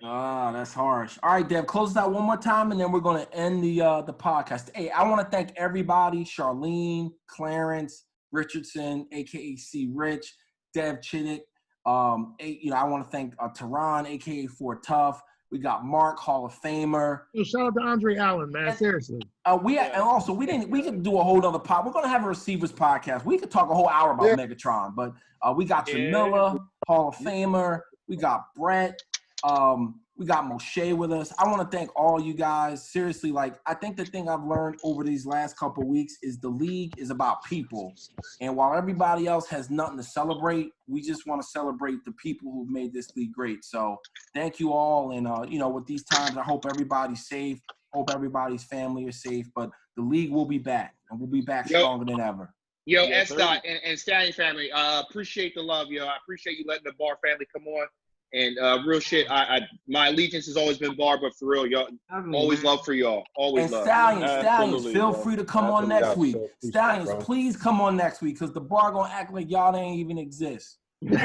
That's harsh. All right, Dev, close it out one more time, and then we're going to end the podcast. Hey, I want to thank everybody: Charlene, Clarence, Richardson, a.k.a. C. Rich, Dev Chittick. I want to thank Tehran, a.k.a. 4 Tough. We got Mark, Hall of Famer. Yo, shout out to Andre Allen, man. Seriously. And also we could do a whole other pod. We're gonna have a receivers podcast. We could talk a whole hour about Megatron, but we got Jamila, Hall of Famer. We got Brett. We got Moshe with us. I want to thank all you guys. Seriously, I think the thing I've learned over these last couple of weeks is the league is about people. And while everybody else has nothing to celebrate, we just want to celebrate the people who've made this league great. So thank you all. And, with these times, I hope everybody's safe. Hope everybody's family is safe. But the league will be back, and we'll be back stronger than ever. Yo, S-Dot and Stallion family, appreciate the love, yo. I appreciate you letting the Bar family come on. And real shit, my allegiance has always been Bar, but for real, y'all, always love for y'all. Always love. Stallions, feel free to come on next week. Stallions, please come on next week, because the Bar gonna act like y'all ain't even exist. No,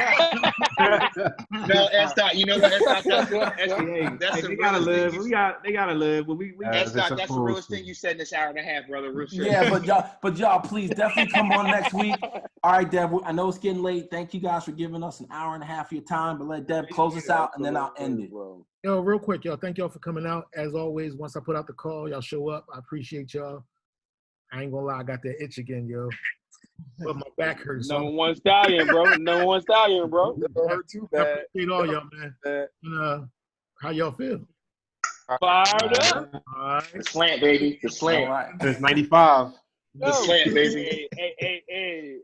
S-Dot, you know what? That's they gotta live. They gotta live. But S-Dot, that's the realest thing you said in this hour and a half, brother. Real shit. Yeah, but y'all, please definitely come on next week. All right, Deb. I know it's getting late. Thank you guys for giving us an hour and a half of your time. But let Deb close us out, and then I'll end it. Yo, real quick, y'all. Thank y'all for coming out. As always, once I put out the call, y'all show up. I appreciate y'all. I ain't gonna lie, I got that itch again, yo. But my back hurts. Number 1 Stallion, bro. Number 1 Stallion, bro. Don't hurt too bad. I appreciate all y'all, man. And, how y'all feel? Fired up. All right. The slant, baby. The slant. Right. Since 95. The slant, baby. Hey.